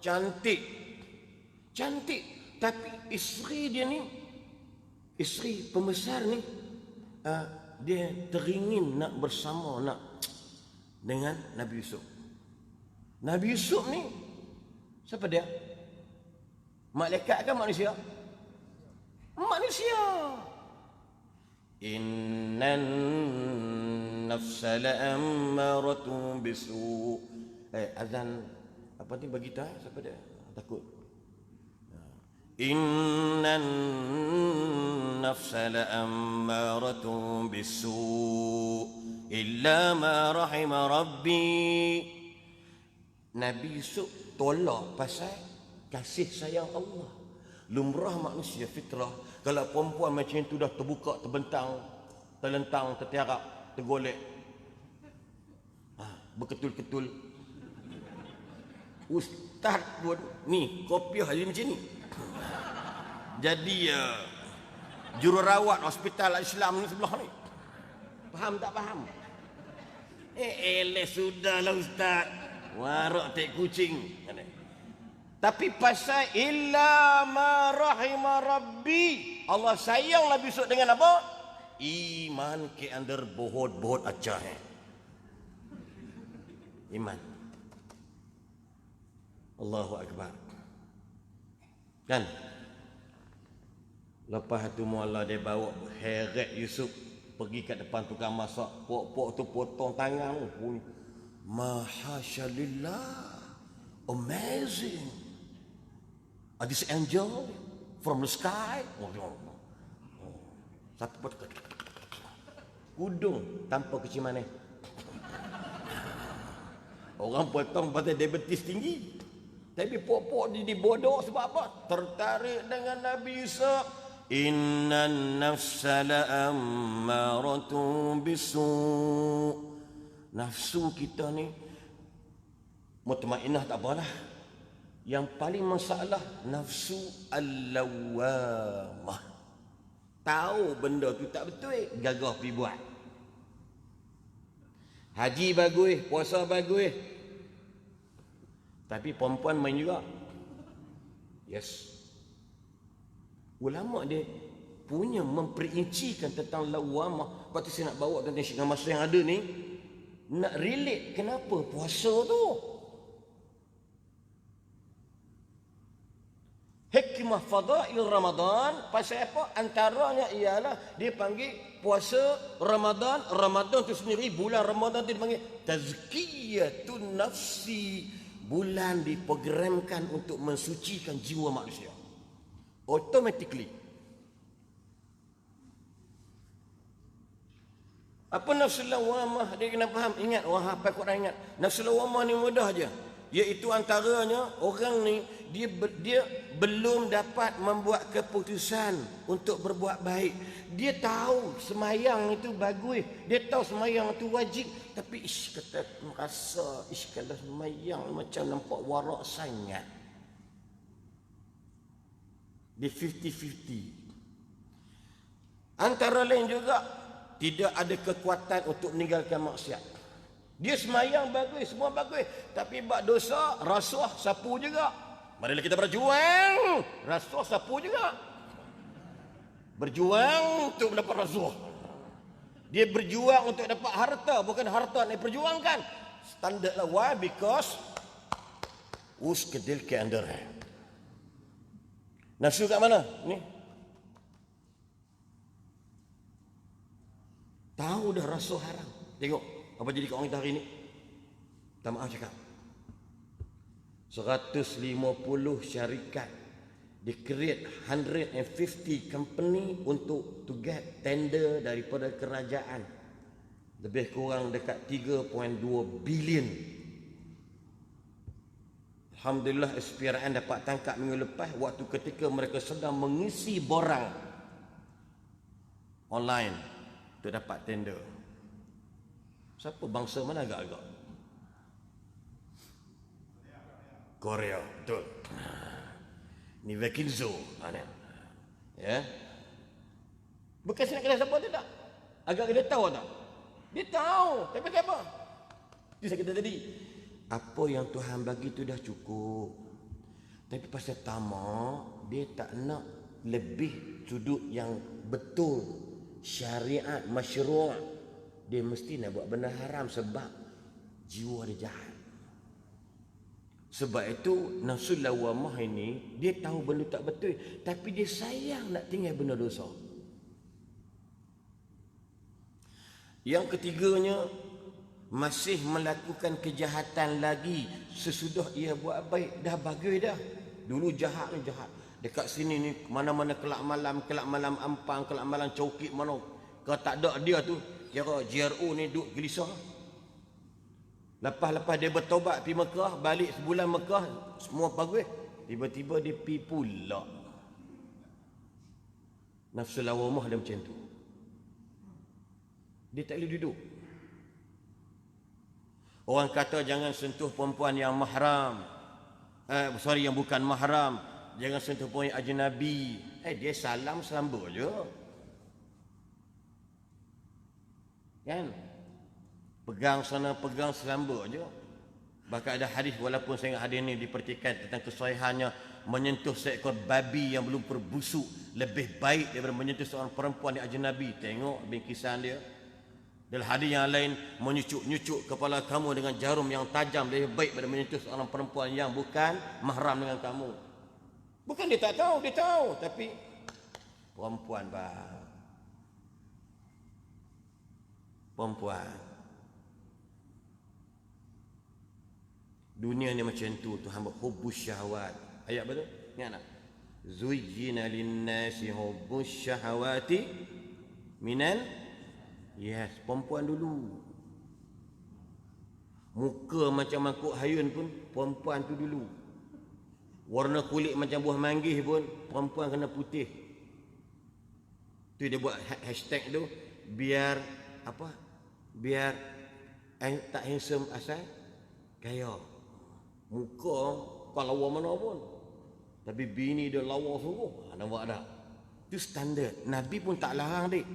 cantik. Cantik, tapi isteri dia ni, isteri pembesar ni, dia teringin nak bersama dengan Nabi Yusuf. Nabi Yusuf ni siapa dia? Malaikat kan manusia? Manusia. Innan nafsa la'ammaratun bisu. Azan apa ni bagi tahu siapa dia? Takut. Innan nafsa la'ammaratun bisu illa ma rahima rabbi. Nabi Yusuf tolak pasal kasih sayang Allah. Lumrah manusia fitrah, kalau perempuan macam itu dah terbuka, terbentang, terlentang, tertiarap, tergolek, berketul-ketul, ustaz pun ni kopiah dia macam ni. Jadi jururawat hospital Islam ni sebelah ni. Faham tak faham? Sudahlah ustaz. Warak tek kucing. Tapi pasal illa ma rahima rabbi, Allah sayang Nabi Yusuf dengan apa? Iman ke andar bohot-bohot acah. Iman. Allahu Akbar. Kan? Lepas tu mula dia bawa heret Yusuf pergi kat depan tukang masak. Pok-pok tu potong tangan. Mahasyalillah. Amazing. This angel from the sky. Satu pot kudung tanpa kecil mana. Orang potong pasal diabetes tinggi. Tapi pok-pok dia dibodoh sebab apa? Tertarik dengan Nabi Yusuf. Innan nafsa la'ammaratun bisu. Nafsu kita ni mutmainnah tak apalah. Yang paling masalah nafsu al-lawwamah. Tahu benda tu tak betul, gagah pergi buat. Haji bagus, puasa bagus. Tapi perempuan main juga. Yes. Ulama dia punya memperincikan tentang lawamah. Lepas tu saya nak bawa tentang dengan masa yang ada ni, nak relate kenapa puasa tu. Hikmah fadail Ramadan pasal apa? Antaranya ialah dia panggil puasa Ramadan. Ramadan tu sendiri, bulan Ramadan tu dipanggil tazkiyatun nafsi. Bulan diprogramkan untuk mensucikan jiwa manusia. Automatically. Apa nafsu lawamah? Dia kena faham. Ingat, hafal Quran ingat. Nafsu lawamah ni mudah je. Iaitu antaranya orang ni dia belum dapat membuat keputusan untuk berbuat baik. Dia tahu semayang itu bagus, dia tahu semayang itu wajib, tapi kata merasa kalau semayang macam nampak warak sangat. Dia 50-50. Antara lain juga tidak ada kekuatan untuk meninggalkan maksiat. Dia semayang bagus, semua bagus, tapi buat dosa, rasuah, sapu juga. Marilah kita berjuang. Rasuah, sapu juga. Berjuang untuk mendapat rasuah. Dia berjuang untuk dapat harta, bukan harta yang diperjuangkan. Standard lah, why? Because kedil ke under. Nafsu kat mana? Ni. Tahu dah rasuah haram. Tengok apa jadi kat orang kita hari ni. Tak maaf cakap. 150 syarikat. They create 150 company untuk to get tender daripada kerajaan. Lebih kurang dekat 3.2 bilion. Alhamdulillah SPRN dapat tangkap minggu lepas waktu ketika mereka sedang mengisi borang online untuk dapat tender. Siapa bangsa mana agak-agak? Korea, betul. Ni Vakinzo, ya. Bukan saya nak kata siapa tak? Agak dia tahu tak? Dia tahu, tapi apa? Itu saya kata tadi. Apa yang Tuhan bagi tu dah cukup. Tapi pasal tamak, dia tak nak lebih sudut yang betul. Syariat, masyru'. Dia mesti nak buat benda haram sebab jiwa dia jahat. Sebab itu nafsu lawamah ini, dia tahu benda tak betul, tapi dia sayang nak tinggal benda dosa. Yang ketiganya, masih melakukan kejahatan lagi sesudah ia buat baik. Dah bagus dah. Dulu jahat ni jahat. Dekat sini ni mana-mana kelak malam Ampang, kelak malam Cokit mana. Kalau tak ada dia tu, kira GRO ni duduk gelisah. Lepas dia bertobat pergi Mekah, balik sebulan Mekah, semua bagus. Tiba-tiba dia pergi pula. Nafsu lawamah dia macam tu. Dia tak boleh duduk. Orang kata jangan sentuh perempuan yang mahram. Yang bukan mahram. Jangan sentuh perempuan yang ajnabi. Dia salam sambut je. Kan? Pegang sana, pegang selamba je. Bahkan ada hadis, walaupun saya ingat hadis ni dipertikaikan tentang kesahihannya, menyentuh seekor babi yang belum berbusuk lebih baik daripada menyentuh seorang perempuan yang ajnabi. Tengok bingkisan dia. Dalam hadis yang lain, menyucuk-nyucuk kepala kamu dengan jarum yang tajam lebih baik daripada menyentuh seorang perempuan yang bukan mahram dengan kamu. Bukan dia tak tahu, dia tahu. Tapi perempuan bang. Perempuan. Dunia ni macam tu. Tuhan buat hubbus syahwat. Ayat betul? Ingat tak? Zuyyina linnasi hubbus syahawati minal. Yes, perempuan dulu. Muka macam mangkuk hayun pun perempuan tu dulu. Warna kulit macam buah manggis pun perempuan kena putih. Tu dia buat hashtag tu, biar apa? Biar tak handsome asal gaya. Muka kau lawa mana pun. Tapi bini dia lawa sungguh. Nampak tak? Itu standard. Nabi pun tak larang dik.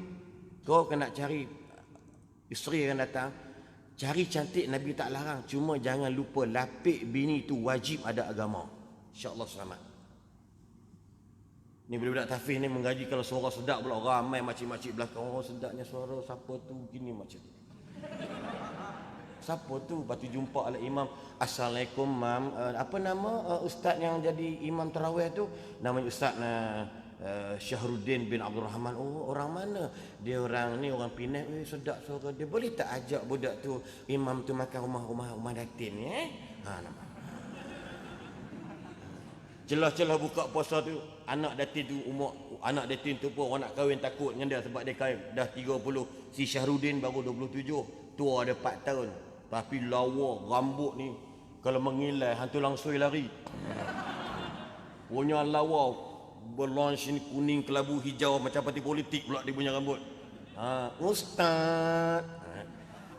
Kau kena cari isteri yang datang, cari cantik, Nabi tak larang. Cuma jangan lupa lapik bini tu wajib ada agama. InsyaAllah selamat. Ni budak tahfiz ni menggaji kalau suara sedap pula ramai makcik-makcik belakang. Oh sedapnya suara siapa tu gini macam tu. Siapa tu? Lepas tu jumpa oleh imam. Assalamualaikum mam. Apa nama ustaz yang jadi imam tarawih tu? Namanya Ustaz Syahruddin bin Abdul Rahman. Oh orang mana? Dia orang ni orang Penang. Sedap suara dia. Boleh tak ajak budak tu, imam tu makan rumah datin ni nama. Celah-celah buka puasa tu, anak datin tu anak datin tu pun orang nak kahwin takut dengan dia sebab dia kahwin dah 30. Si Syahruddin baru 27. Tua ada 4 tahun. Tapi lawa rambut ni kalau mengilai hantu langsui lari. Punya lawa berlonch ni kuning kelabu hijau macam parti politik pula dia punya rambut. Ustaz,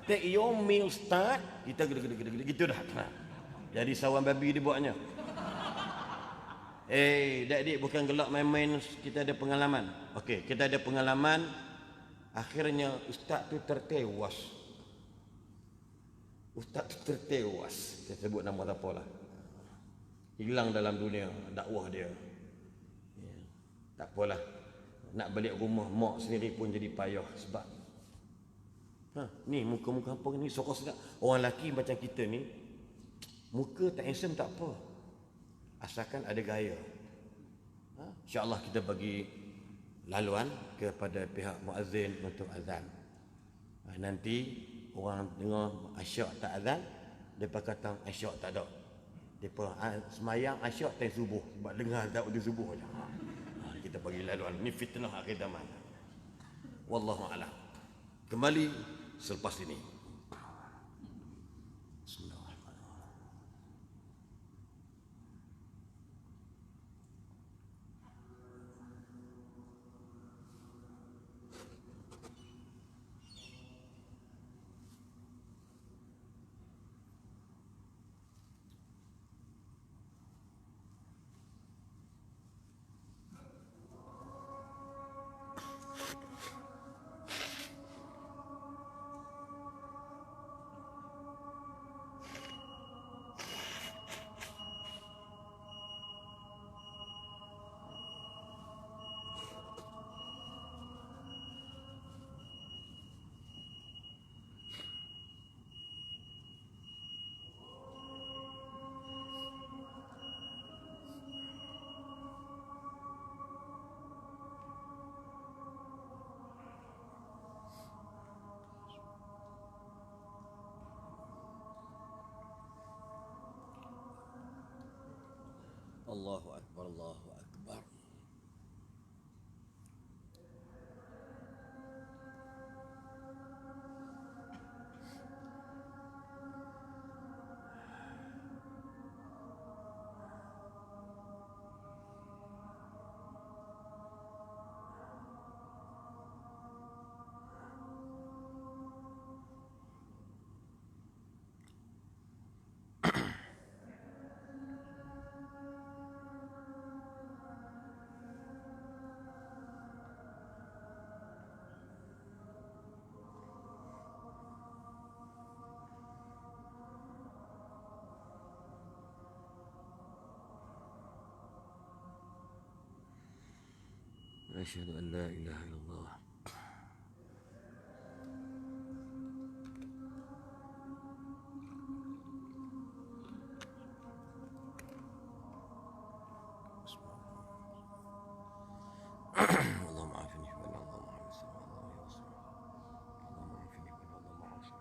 take your meal ustaz. Kita gede-gede gitu dah. Jadi sawan babi dia buatnya. Dik bukan gelak main-main, kita ada pengalaman. Okey, kita ada pengalaman. Akhirnya ustaz tu tertewas. Ustaz tu tertewas. Saya sebut nama tak apalah. Hilang dalam dunia dakwah dia. Tak apalah. Nak balik rumah mak sendiri pun jadi payah sebab ni muka-muka apa ni sokong sedap. Orang lelaki macam kita ni muka tak handsome tak apa. Asalkan ada gaya. InsyaAllah kita bagi laluan kepada pihak muazzin untuk azan. Nanti orang dengar asyak tak azan, depa kata asyak tak ada. Depa semayang asyak time subuh sebab dengar azan waktu subuh je. Kita bagi laluan ni fitnah akhir zaman. Wallahu a'lam. Kembali selepas ini. Bismillahirrahmanirrahim. Allahu akbar, Allahu akbar. Asyhadu an la ilaha illallah. اللهم عافني ولا اللهم عافني اللهم عافني ولا اللهم عافني.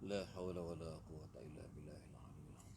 لا حول ولا قوة إلا بالله العلي العظيم.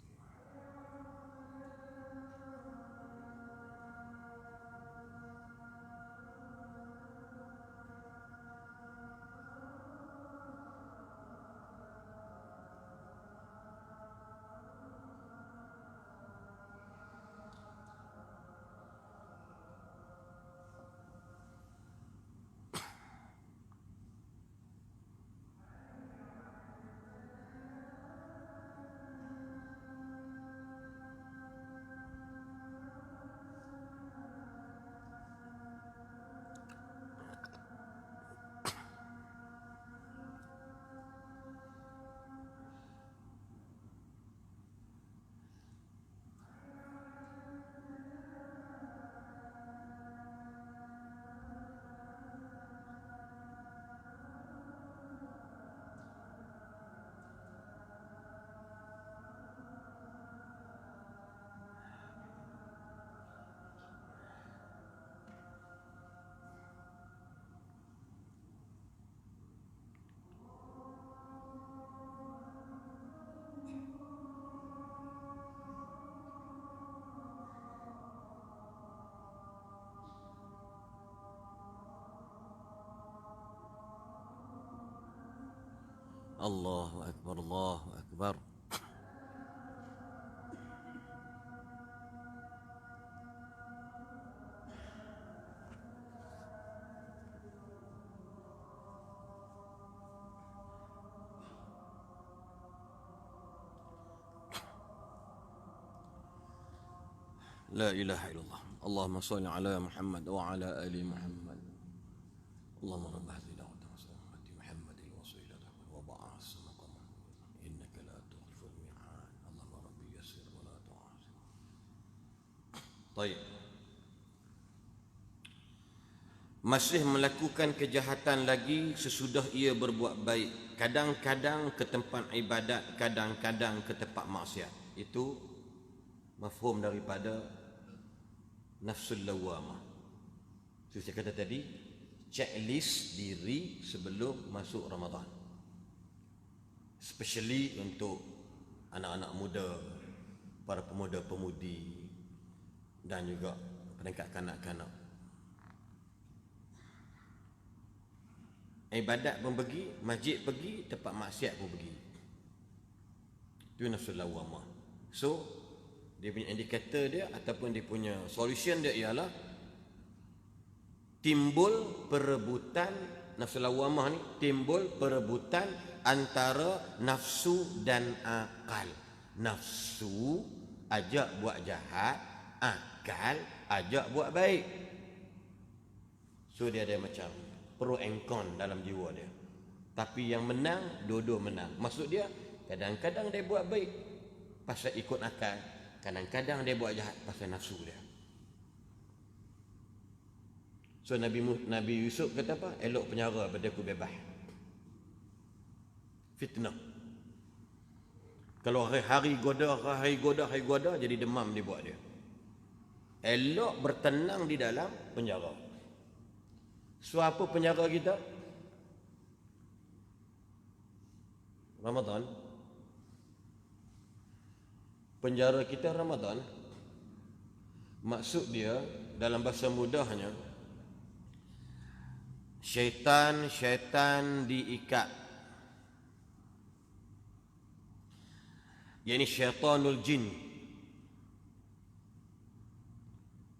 الله أكبر، الله أكبر. La ilaha illallah. Allahumma salli ala Muhammad wa ala ali Muhammad. Allahumma rabb hadhihi da'wati ummati Muhammadin wasilah wa ba'as maqam. Innaka la tukhlifu al-mi'ad. Allahumma rabbi yassir wa la tu'asir. Baik. Masih melakukan kejahatan lagi sesudah ia berbuat baik. Kadang-kadang ke tempat ibadat, kadang-kadang ke tempat maksiat. Itu mafhum daripada nafsul lawamah. Saya kata tadi, checklist diri sebelum masuk Ramadan. Especially untuk anak-anak muda, para pemuda-pemudi dan juga peringkat kanak-kanak. Ibadat pun pergi, masjid pergi, tempat maksiat pun pergi. Itu nafsul lawamah. So, dia punya indikator dia ataupun dia punya solution dia ialah timbul perebutan nafsu lawamah ni, timbul perebutan antara nafsu dan akal. Nafsu ajak buat jahat, akal ajak buat baik. So dia ada macam pro and con dalam jiwa dia. Tapi yang menang, dua-dua menang. Maksud dia, kadang-kadang dia buat baik pasal ikut akal, kadang-kadang dia buat jahat pasal nafsu dia. So Nabi Yusuf kata apa? Elok penjara pada aku bebas. Fitnah. Kalau hari goda jadi demam dia buat dia. Elok bertenang di dalam penjara. So apa penjara kita? Ramadan. Penjara kita Ramadan. Maksud dia dalam bahasa mudahnya, syaitan diikat. Yakni syaitanul jin.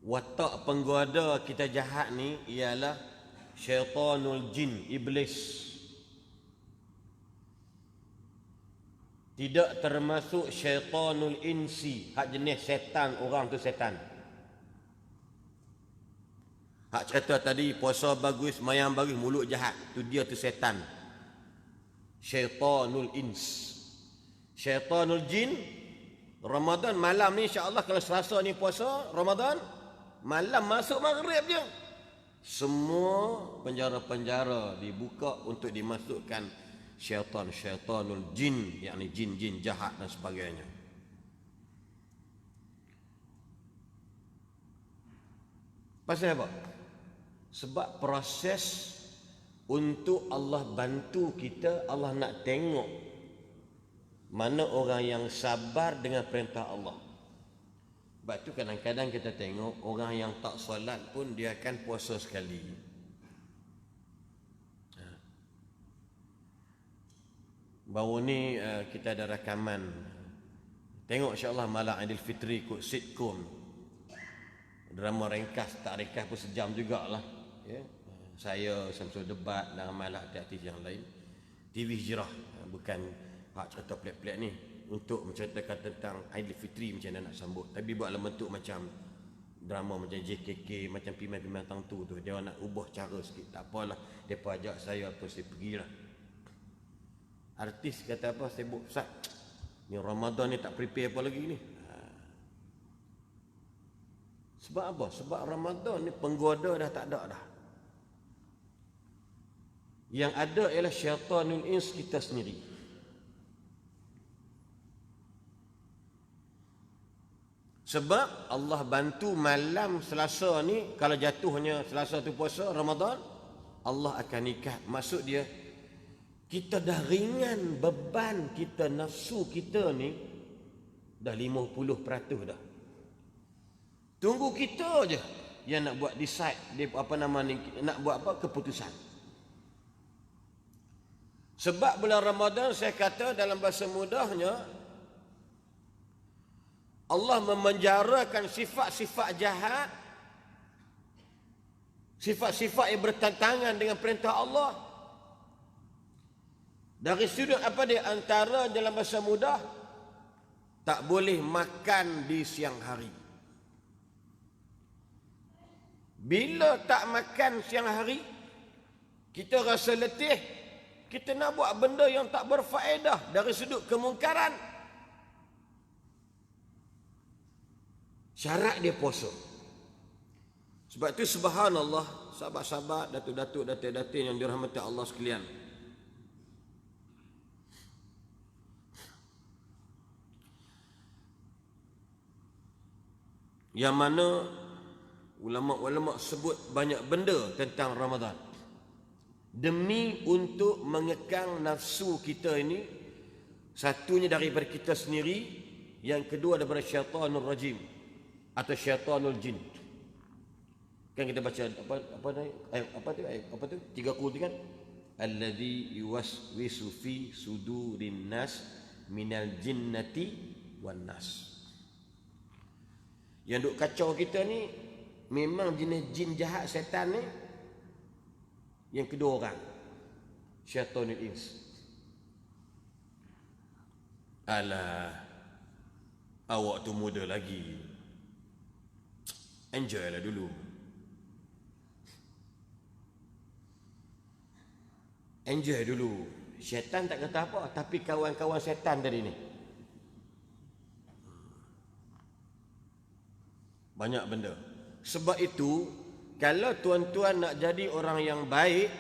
Watak penggoda kita jahat ni ialah syaitanul jin, iblis. Tidak termasuk syaitanul insi, hak jenis setan, orang tu setan. Hak cerita tadi puasa bagus, mayang bagus, mulut jahat, tu dia tu setan. Syaitanul ins. Syaitanul jin, Ramadan malam ni insya-Allah, kalau Selasa ni puasa Ramadan, malam masuk maghrib je, semua penjara-penjara dibuka untuk dimasukkan syaitanul jin, yakni jin-jin jahat dan sebagainya. Pasal apa? Sebab proses untuk Allah bantu kita, Allah nak tengok mana orang yang sabar dengan perintah Allah. Sebab tu kadang-kadang kita tengok orang yang tak solat pun dia akan puasa sekali. Baru ni kita ada rakaman. Tengok insya-Allah malam Aidilfitri ikut sitcom. Drama ringkas, tak ringkas pun sejam jugalah. Ya. Saya Samsul Debat dan malah artis yang lain. TV Hijrah, bukan hak cerita pelik-pelik ni, untuk menceritakan tentang Aidilfitri macam mana nak sambut. Tapi buatlah bentuk macam drama macam JKK, macam pemain-pemain tertentu tu. Dia nak ubah cara sikit. Tak apalah, depa ajak saya apa saya pergilah. Artis kata apa, sibuk Ustaz, ni Ramadan ni tak prepare apa lagi ni. Sebab apa? Sebab Ramadan ni penggoda dah tak ada dah. Yang ada ialah syaitanul ins kita sendiri. Sebab Allah bantu malam Selasa ni, kalau jatuhnya Selasa tu puasa Ramadan, Allah akan ikat. Maksud dia, kita dah ringan beban kita, nafsu kita ni dah 50% dah. Tunggu kita je yang nak buat decide, dia apa nama ni, nak buat apa, keputusan. Sebab bulan Ramadan, saya kata dalam bahasa mudahnya, Allah memenjarakan sifat-sifat jahat, sifat-sifat yang bertentangan dengan perintah Allah. Dari sudut apa dia? Antara dalam bahasa mudah, tak boleh makan di siang hari. Bila tak makan siang hari, kita rasa letih, kita nak buat benda yang tak berfaedah dari sudut kemungkaran. Syarat dia puasa. Sebab itu subhanallah, sahabat-sahabat, datuk-datuk, datin-datin yang dirahmati Allah sekalian. Yang mana ulama-ulama sebut banyak benda tentang Ramadan. Demi untuk mengekang nafsu kita ini, satunya daripada kita sendiri, yang kedua daripada syaitanul rajim atau syaitanul jin. Kan kita baca apa tu 3 kan, alladzi yuwaswisu fi sudurin nas minal jinnati wan nas. Yang duk kacau kita ni memang jenis jin jahat, setan ni. Yang kedua orang, syaitanul ins. Alah, awak tu muda lagi, enjoy lah dulu. Enjoy dulu. Syaitan tak kata apa, tapi kawan-kawan syaitan tadi ni banyak benda. Sebab itu, kalau tuan-tuan nak jadi orang yang baik,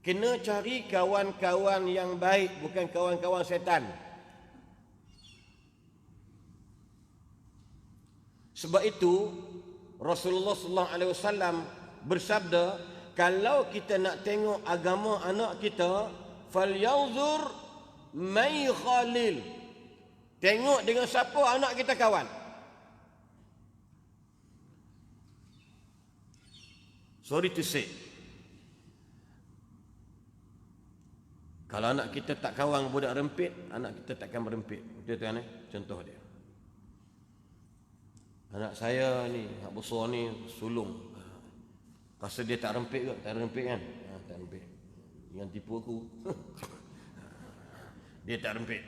kena cari kawan-kawan yang baik, bukan kawan-kawan syaitan. Sebab itu Rasulullah sallallahu alaihi wasallam bersabda, kalau kita nak tengok agama anak kita, falyanzur may khalil. Tengok dengan siapa anak kita kawan. Sorry to say, kalau anak kita tak kawan budak rempit, anak kita takkan berempit. Betul kan? Contoh dia, anak saya ni, hak besar ni, sulung. Rasa dia tak rempit ke? Tak rempit kan? Tak rempit. Jangan tipu aku. Dia tak rempit.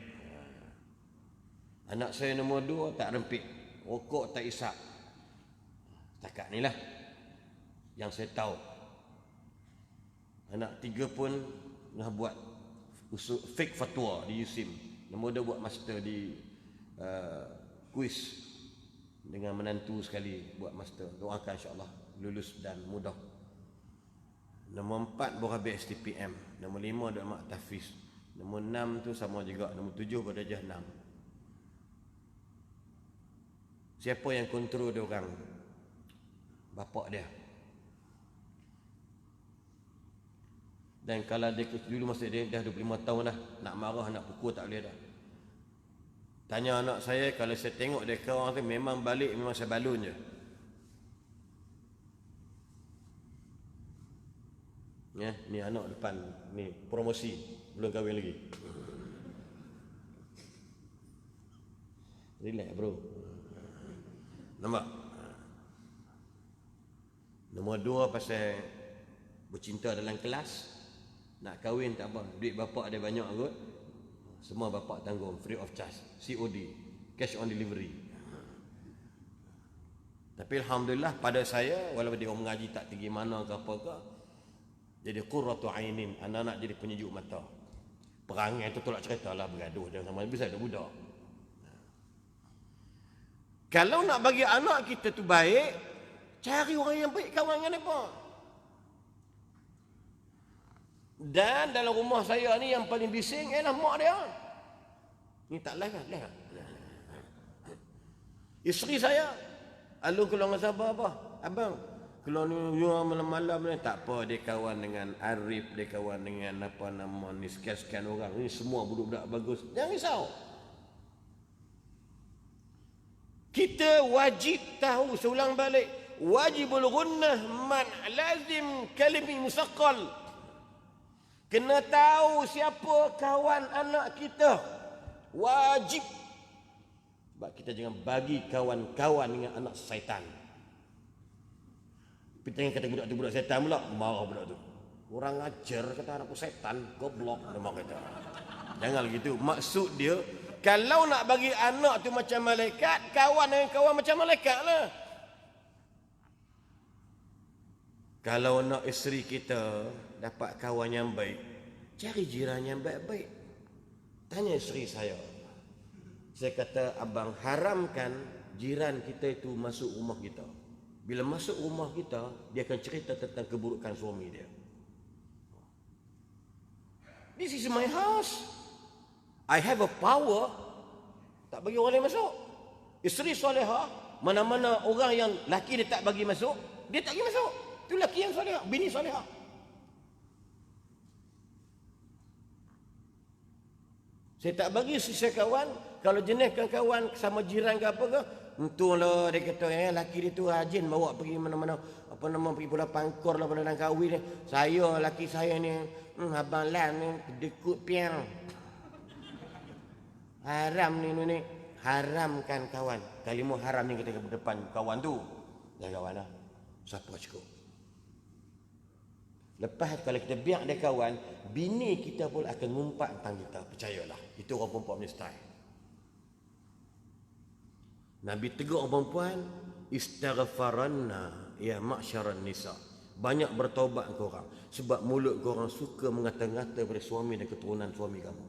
Anak saya nombor 2 tak rempit. Rokok tak isap. Setakat ni lah yang saya tahu. Anak 3 pun dah buat fake fatwa di USIM. Nombor 2 buat master di kuis dengan menantu sekali buat master. Doakan insya-Allah lulus dan mudah. Nombor 4 baru habis STPM. Nombor 5 dak mak tahfiz. Nombor 6 tu sama juga. Nombor 7 berdarjah 6. Siapa yang kontrol dia orang? Bapak dia. Dan kalau dia dulu masa dia dah 25 tahun dah, nak marah, nak pukul tak boleh dah. Tanya anak saya, kalau saya tengok dia kawan tu memang balik, memang saya balun je. Ya, ni anak depan ni promosi, belum kahwin lagi. Relax bro. Nampak? Nombor 2 pasal bercinta dalam kelas. Nak kahwin tak apa, duit bapak dia banyak kot. Semua bapak tanggung, free of charge, COD, cash on delivery. Tapi alhamdulillah pada saya, walaupun dia orang mengaji tak tinggi mana ke apa ke, jadi qurratu ainin, anak-anak jadi penyejuk mata. Perangai tu tolak cerita lah, bergaduh dia sama bisa ada budak. Kalau nak bagi anak kita tu baik, cari orang yang baik, kawan dengan apa. Dan dalam rumah saya ni yang paling bising ialah mak dia. Ni tak live kan? Live kan? Isteri saya, alun keluar dengan siapa apa? Abang, keluar ni malam-malam ni. Tak apa, dia kawan dengan Arif, dia kawan dengan apa nama ni, sekian-sekian orang. Ni semua budak-budak bagus. Jangan risau. Kita wajib tahu, seulang balik, wajibul gunnah man lazim kalimi musaqqal. Kena tahu siapa kawan anak kita. Wajib. Sebab kita jangan bagi kawan-kawan dengan anak syaitan. Tapi jangan kata budak tu budak syaitan pula. Marah budak tu. Kurang ajar kata anakku syaitan. Goblok. Nama kata. Jangan gitu. Maksud dia, kalau nak bagi anak tu macam malaikat, kawan dengan kawan macam malaikat lah. Kalau nak isteri kita dapat kawan yang baik, cari jiran yang baik-baik. Tanya isteri saya. Saya kata, abang haramkan jiran kita itu masuk rumah kita. Bila masuk rumah kita, dia akan cerita tentang keburukan suami dia. This is my house. I have a power. Tak bagi orang lain masuk. Isteri solehah, mana-mana orang yang laki dia tak bagi masuk, dia tak bagi masuk. Itu laki yang solehah, bini solehah. Saya tak bagi sisa kawan. Kalau jeniskan kawan sama jiran ke apa ke, entahlah dia kata laki dia tu rajin bawa pergi mana-mana, apa nama, pergi pula pangkor lah pada kahwin ni. Saya, laki saya ni, abang Lan ni dekut piang. Haram ni. Haramkan kawan. Kalimah haram ni kita ke depan kawan tu. Ya kawan lah. Siapa cukup. Lepas kalau kita biar dia kawan, bini kita pun akan ngumpat tentang kita. Percayalah. Itu orang perempuan punya style. Nabi tegur orang perempuan, istaghfaranna ya ma'syaran nisa. Banyak bertaubat korang. Sebab mulut korang suka mengata-ngata pada suami dan keturunan suami kamu.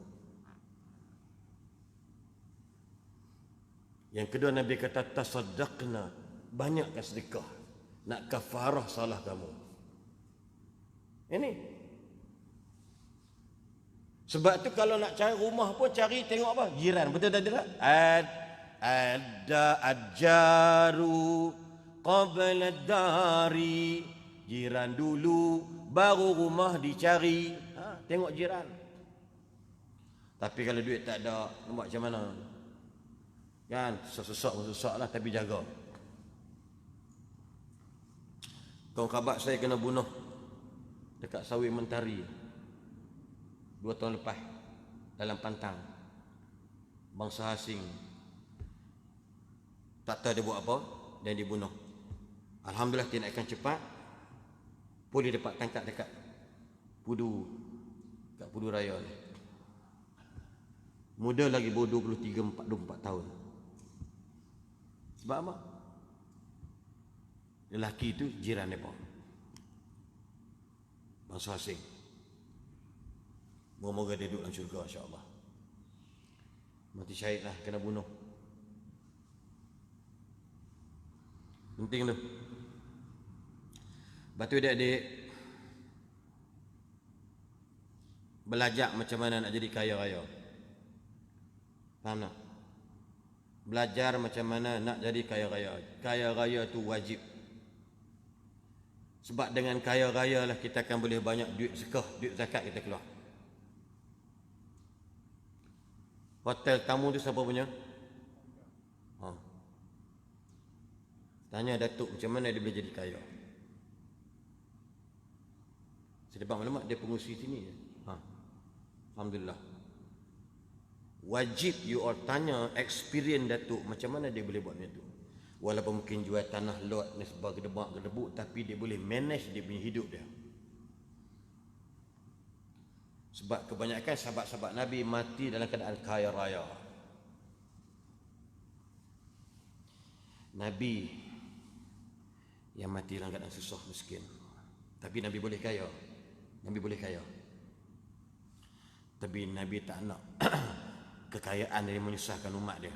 Yang kedua Nabi kata tasaddaqna, banyakkan sedekah. Nak kafarah salah kamu. Ini. Sebab tu kalau nak cari rumah pun cari tengok apa? Jiran. Betul tak? Ada ajaru qabla dari. Jiran dulu baru rumah dicari. Tengok jiran. Tapi kalau duit tak ada, nak buat macam mana? Kan, susah lah, tapi jaga. Kawan khabat saya kena bunuh dekat Sawi Mentari 2 tahun lepas dalam pantang. Bangsa asing. Tak tahu dia buat apa dan dibunuh. Alhamdulillah tindakan cepat. Boleh dapat tangkap dekat Pudu, kat Pudu Raya ni. Muda lagi, baru 23-24 tahun. Sebab apa? Lelaki itu jiran mereka. Bangsa asing. Moga-moga dia duduk dalam syurga, insya-Allah. Mati syahid lah, kena bunuh. Penting tu. Batu adik-adik belajar macam mana nak jadi kaya raya. Faham tak? Belajar macam mana nak jadi kaya raya. Kaya raya tu wajib. Sebab dengan kaya raya lah kita akan boleh banyak duit zakah, duit zakat kita keluar. Hotel tamu tu siapa punya? Tanya Datuk macam mana dia boleh jadi kaya. Saya dapat maklumat dia pengurusi sini. Alhamdulillah. Wajib you all tanya experience Datuk macam mana dia boleh buat macam tu. Walaupun mungkin jual tanah lot nisbah gedebuk tapi dia boleh manage dia punya hidup dia. Sebab kebanyakan sahabat-sahabat Nabi mati dalam keadaan kaya raya. Nabi yang mati dalam keadaan susah miskin. Tapi Nabi boleh kaya. Nabi boleh kaya. Tapi Nabi tak nak kekayaan yang menyusahkan umat dia.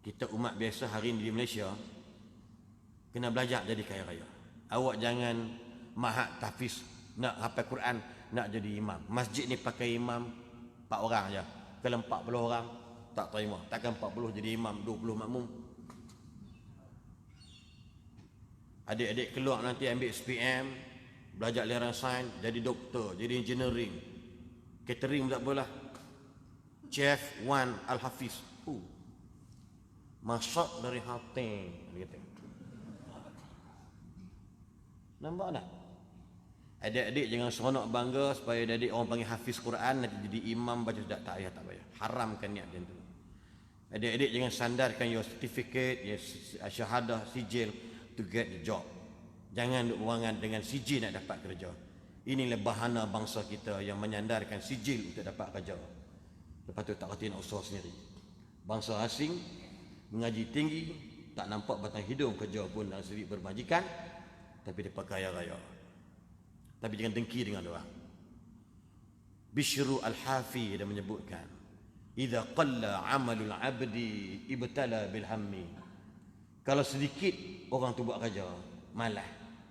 Kita umat biasa hari ini di Malaysia kena belajar jadi kaya raya. Awak jangan mahat tahfiz, nak hafal Quran, nak jadi imam. Masjid ni pakai imam 4 orang je. Kalau 40 orang tak terima. Takkan 40 jadi imam, 20 makmum. Adik-adik keluar nanti ambil SPM, belajar aliran sains, jadi doktor, jadi engineering. Catering tak apalah. Chef Wan Al-Hafiz. Masak dari hati. Dia kata. Nampak tak? Adik-adik jangan seronok bangga supaya adik orang panggil hafiz Quran nanti jadi imam baca tak payah, tak payah. Haramkan niat macam tu. Adik-adik jangan sandarkan your certificate, your syahadah, sijil to get the job. Jangan duk berangan dengan sijil nak dapat kerja. Inilah bahana bangsa kita yang menyandarkan sijil untuk dapat kerja. Lepas tu tak kerti nak usaha sendiri. Bangsa asing mengaji tinggi, tak nampak batang hidung kerja pun dalam segi bermajikan, tapi mereka kaya-kaya. Tapi jangan dengki dengan orang. Bishru Al-Hafi dia menyebutkan, idza qalla amalul abdi ibtala bil hammi. Kalau sedikit orang tu buat kerja, malas,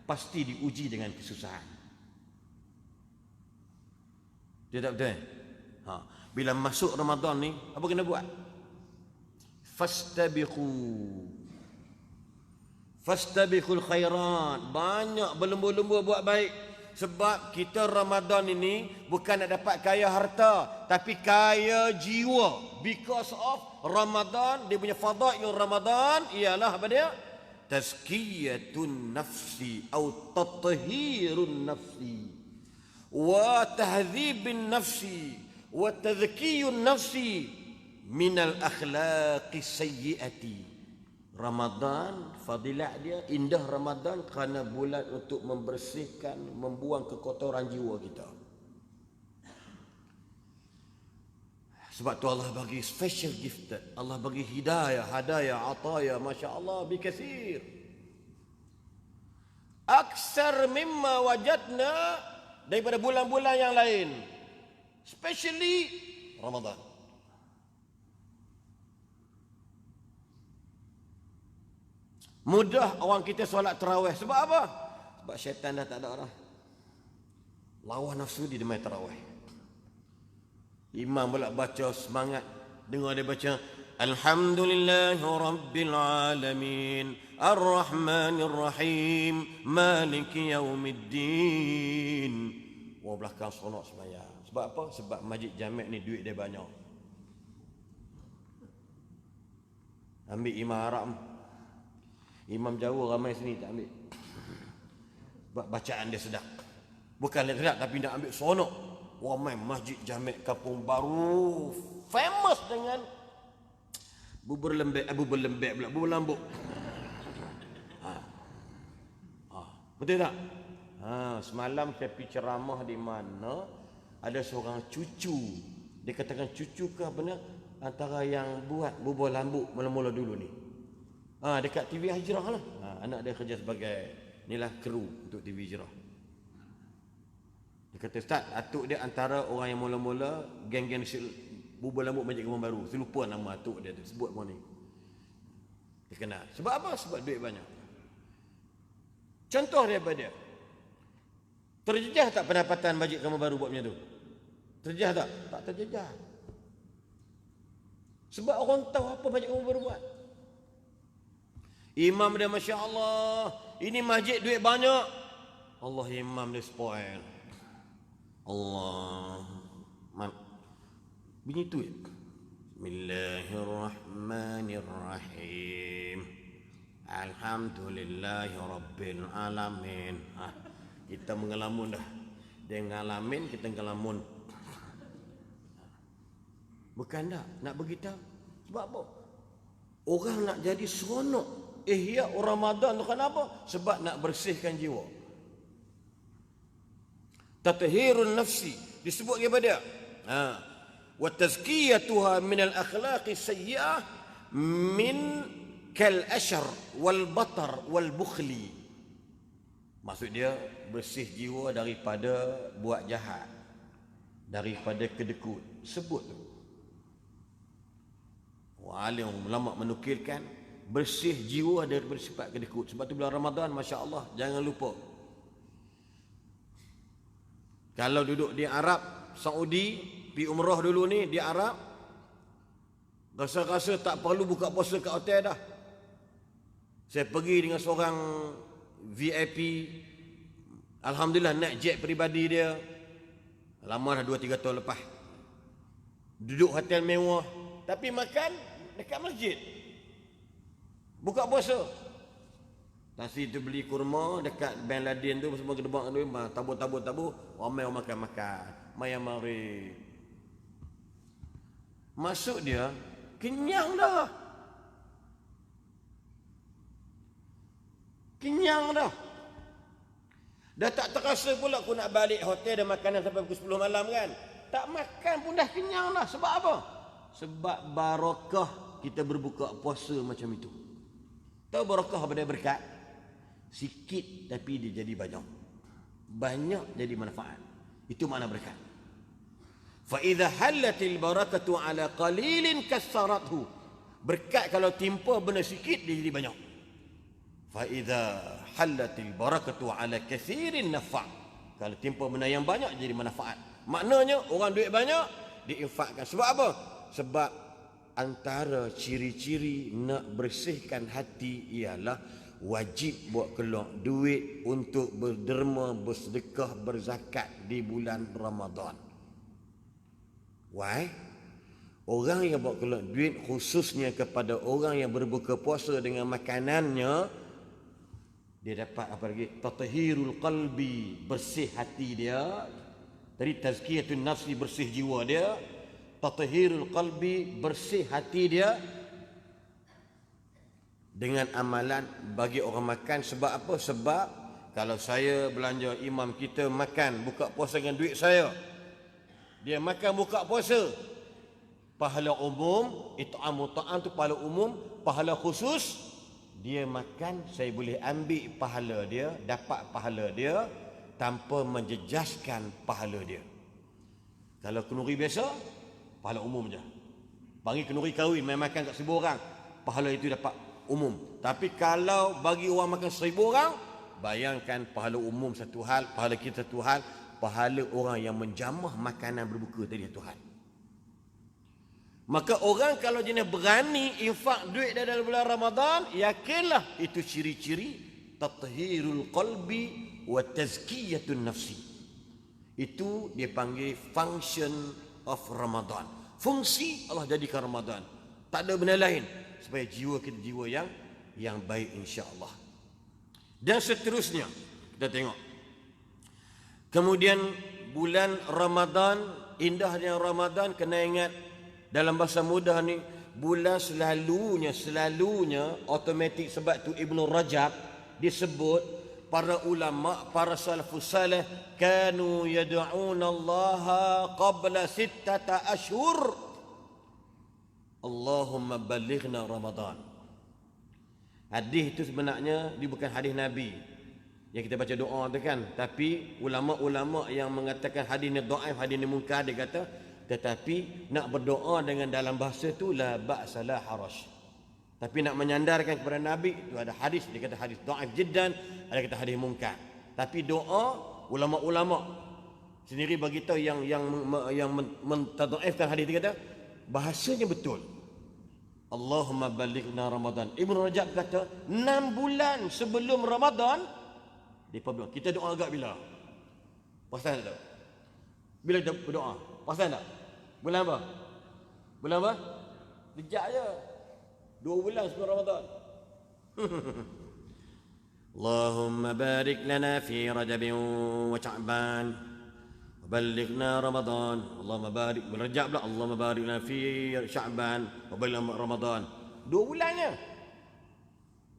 pasti diuji dengan kesusahan. Dia tak betul? Ha. Bila masuk Ramadan ni, apa kena buat? Fastabiqul khairat. Banyak berlumba-lumba buat baik. Sebab kita Ramadan ini bukan nak dapat kaya harta, tapi kaya jiwa. Because of Ramadan, dia punya fadail Ramadan ialah apa dia? Tazkiyatun nafsi atau tathhirun nafsi wa tahdhibun nafsi wa tazkiyun nafsi minal akhlaqi sayyiati. Ramadan, fadilat dia, indah Ramadan kerana bulan untuk membersihkan, membuang kekotoran jiwa kita. Sebab tu Allah bagi special gifted, Allah bagi hidayah, hadayah, ataya, Masya Allah, bikasir. Aksar mimma wajadna, daripada bulan-bulan yang lain. Especially Ramadan. Mudah orang kita solat tarawih. Sebab apa? Sebab syaitan dah tak ada dah. Lawan nafsu dia main tarawih. Imam pula baca semangat. Dengar dia baca, Alhamdulillahi Rabbil Alamin, Ar-Rahmanir Rahim, Maliki Yaumiddin. Wah, belakang seronok sembahyang. Sebab apa? Sebab Masjid Jamek ni duit dia banyak. Ambil imam Arab. Imam Jawa ramai sini tak ambil. Sebab bacaan dia sedap. Bukan dia sedap, tapi nak ambil seronok. Ramai Masjid Jamek Kampung Baru famous dengan bubur lembek pula, bubur lambuk. Betul tak? Semalam saya pergi ceramah di mana ada seorang cucu. Dia katakan cucu ke benar antara yang buat bubur lambuk mula-mula dulu ni. Dekat TV Hijrah lah. Anak dia kerja sebagai inilah kru untuk TV Hijrah. Dia kata, Ustaz, atuk dia antara orang yang mula-mula geng-geng bubur lambuk Masjid Kampung Baru. Saya lupa nama atuk dia tu, sebut pun ni. Dia kenal. Sebab apa? Sebab duit banyak. Contoh daripada dia. Terjejah tak pendapatan Masjid Kampung Baru buat macam tu? Terjejah tak? Tak terjejah. Sebab orang tahu apa Masjid Kampung Baru buat. Imam dia Masya Allah, ini masjid duit banyak. Allah, imam dia spoil. Allah. Bunyi tu ya. Bismillahirrahmanirrahim. Alhamdulillahi Rabbil Alamin. Kita mengelamun dah. Dia ngalamin, kita ngelamun. Bukan tak? Nak beritahu. Sebab apa? Orang nak jadi seronok. Ihya Ramadan tu kenapa? Sebab nak bersihkan jiwa. Tathhirun nafsi. Disebut kepada dia. Wa tazkiyatuha min al-akhlaqi sayyi'ah min kal ashar wal batar wal bukhli. Maksud dia bersih jiwa daripada buat jahat, daripada kedekut. Sebut tu. Alim ulama menukilkan bersih jiwa daripada sifat kedekut. Sebab tu bulan Ramadan, Masya Allah, jangan lupa. Kalau duduk di Arab Saudi, pergi umrah dulu ni di Arab, rasa-rasa tak perlu buka puasa kat hotel dah. Saya pergi dengan seorang VIP, Alhamdulillah naik jet peribadi dia. Lama dah 2-3 tahun lepas. Duduk hotel mewah, tapi makan dekat masjid. Buka puasa. Nasi tu beli kurma dekat Ben Laden tu, semua gedebak tu, tabur, ramai orang makan. Mari. Masuk dia, kenyang dah. Dah tak terasa pula aku nak balik hotel dan makanan sampai pukul 10 malam kan. Tak makan pun dah kenyang dah. Sebab apa? Sebab barakah kita berbuka puasa macam itu. Tahu barakah apa dia berkat? Sikit tapi dia jadi banyak. Banyak jadi manfaat. Itu makna berkat. Fa idza halatil barakatu ala qalilin kassarathu. Berkat kalau timpa benda sikit dia jadi banyak. Fa idza halatil barakatu ala kathirin nafa'. Kalau timpa benda yang banyak jadi manfaat. Maknanya orang duit banyak diinfakkan. Sebab apa? Sebab antara ciri-ciri nak bersihkan hati ialah wajib buat keluar duit untuk berderma, bersedekah, berzakat di bulan Ramadan. Why? Orang yang buat keluar duit khususnya kepada orang yang berbuka puasa dengan makanannya, dia dapat apa lagi? Tathhirul qalbi, bersih hati dia. Tadi tazkiyatun nafsi, bersih jiwa dia. Tathhirul qalbi, bersih hati dia. Dengan amalan bagi orang makan. Sebab apa? Sebab kalau saya belanja, imam kita makan buka puasa dengan duit saya, dia makan buka puasa, pahala umum, it'amu ta'am tu pahala umum, pahala khusus. Dia makan, saya boleh ambil pahala dia, dapat pahala dia tanpa menjejaskan pahala dia. Kalau kenduri biasa, pahala umum je. Bagi kenduri kahwin, main makan kat 1,000 orang, pahala itu dapat umum. Tapi kalau bagi orang makan 1,000 orang, bayangkan pahala umum satu hal, pahala kita satu hal, pahala orang yang menjamah makanan berbuka tadi satu hal. Maka orang kalau jenis berani infak duit dalam bulan Ramadan, yakinlah itu ciri-ciri tathhirul qalbi wa tazkiyatun nafsi. Itu dia panggil function of Ramadan. Fungsi Allah jadikan Ramadan. Tak ada benda lain, supaya jiwa kita jiwa yang baik, insya-Allah. Dan seterusnya kita tengok. Kemudian bulan Ramadan, indahnya Ramadan, kena ingat dalam bahasa mudah ni, bulan selalunya automatik. Sebab tu Ibnu Rajab disebut para ulama, para salafus salih kanu yad'una Allah qabla 6 ashhur Allahumma balighna Ramadan. Hadis itu sebenarnya dia bukan hadis Nabi yang kita baca doa tu kan, tapi ulama-ulama yang mengatakan hadis ni dhaif, hadis ni munkar, dia kata tetapi nak berdoa dengan dalam bahasa tu la ba'sa la haraj. Tapi nak menyandarkan kepada Nabi itu ada hadis, dia kata hadis dhaif jiddan, ada kata hadis munkar. Tapi doa ulama-ulama sendiri bagi tahu yang mentadhaifkan hadis, dia kata bahasanya betul. Allahumma balighna Ramadan. Ibnu Rajab kata 6 bulan sebelum Ramadan depa bilang kita doa agak bila? Pasal tak? Bila kita berdoa? Pasal tak? Bulan apa? Bulan apa? Dejak je. 2 bulan sebelum Ramadan. Allahumma barik lana fi Rajab wa Sya'ban. Balighna Ramadan. Allahumma barik bulan Rajab pula. Allahumma barik lana fi Sya'ban wa balighna Ramadan. 2 bulannya.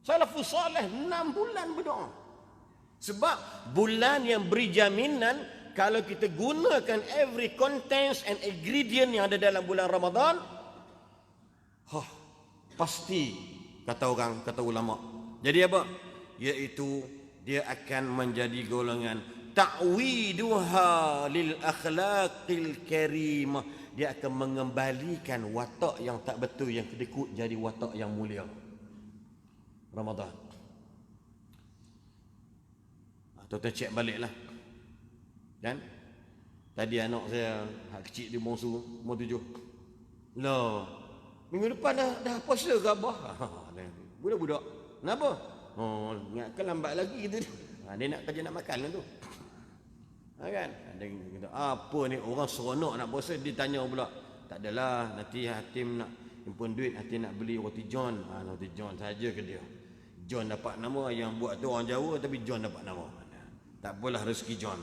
Salafus salih 6 bulan berdoa. Sebab bulan yang beri jaminan kalau kita gunakan every contents and ingredient yang ada dalam bulan Ramadan, pasti kata orang, kata ulama. Jadi apa? Iaitu dia akan menjadi golongan ta'widuha lil akhlaqil karimah. Dia akan mengembalikan watak yang tak betul, yang kedekut, jadi watak yang mulia. Ramadan. Tuan-tuan cek baliklah. Dan tadi anak saya hak kecil dia bongsu umur 7. Lah, minggu depan dah puasa ke abah? Budak-budak. Kenapa? Oh, ingatkan lambat lagi gitu. Dia nak kerja nak makan lah tu. Kan? Dia kata, apa ni orang seronok nak puasa, dia tanya pula. Tak adalah, nanti Hatim nak himpun duit, Hatim nak beli roti John. Roti John saja ke dia. John dapat nama, yang buat tu orang Jawa tapi John dapat nama. Tak apalah rezeki John.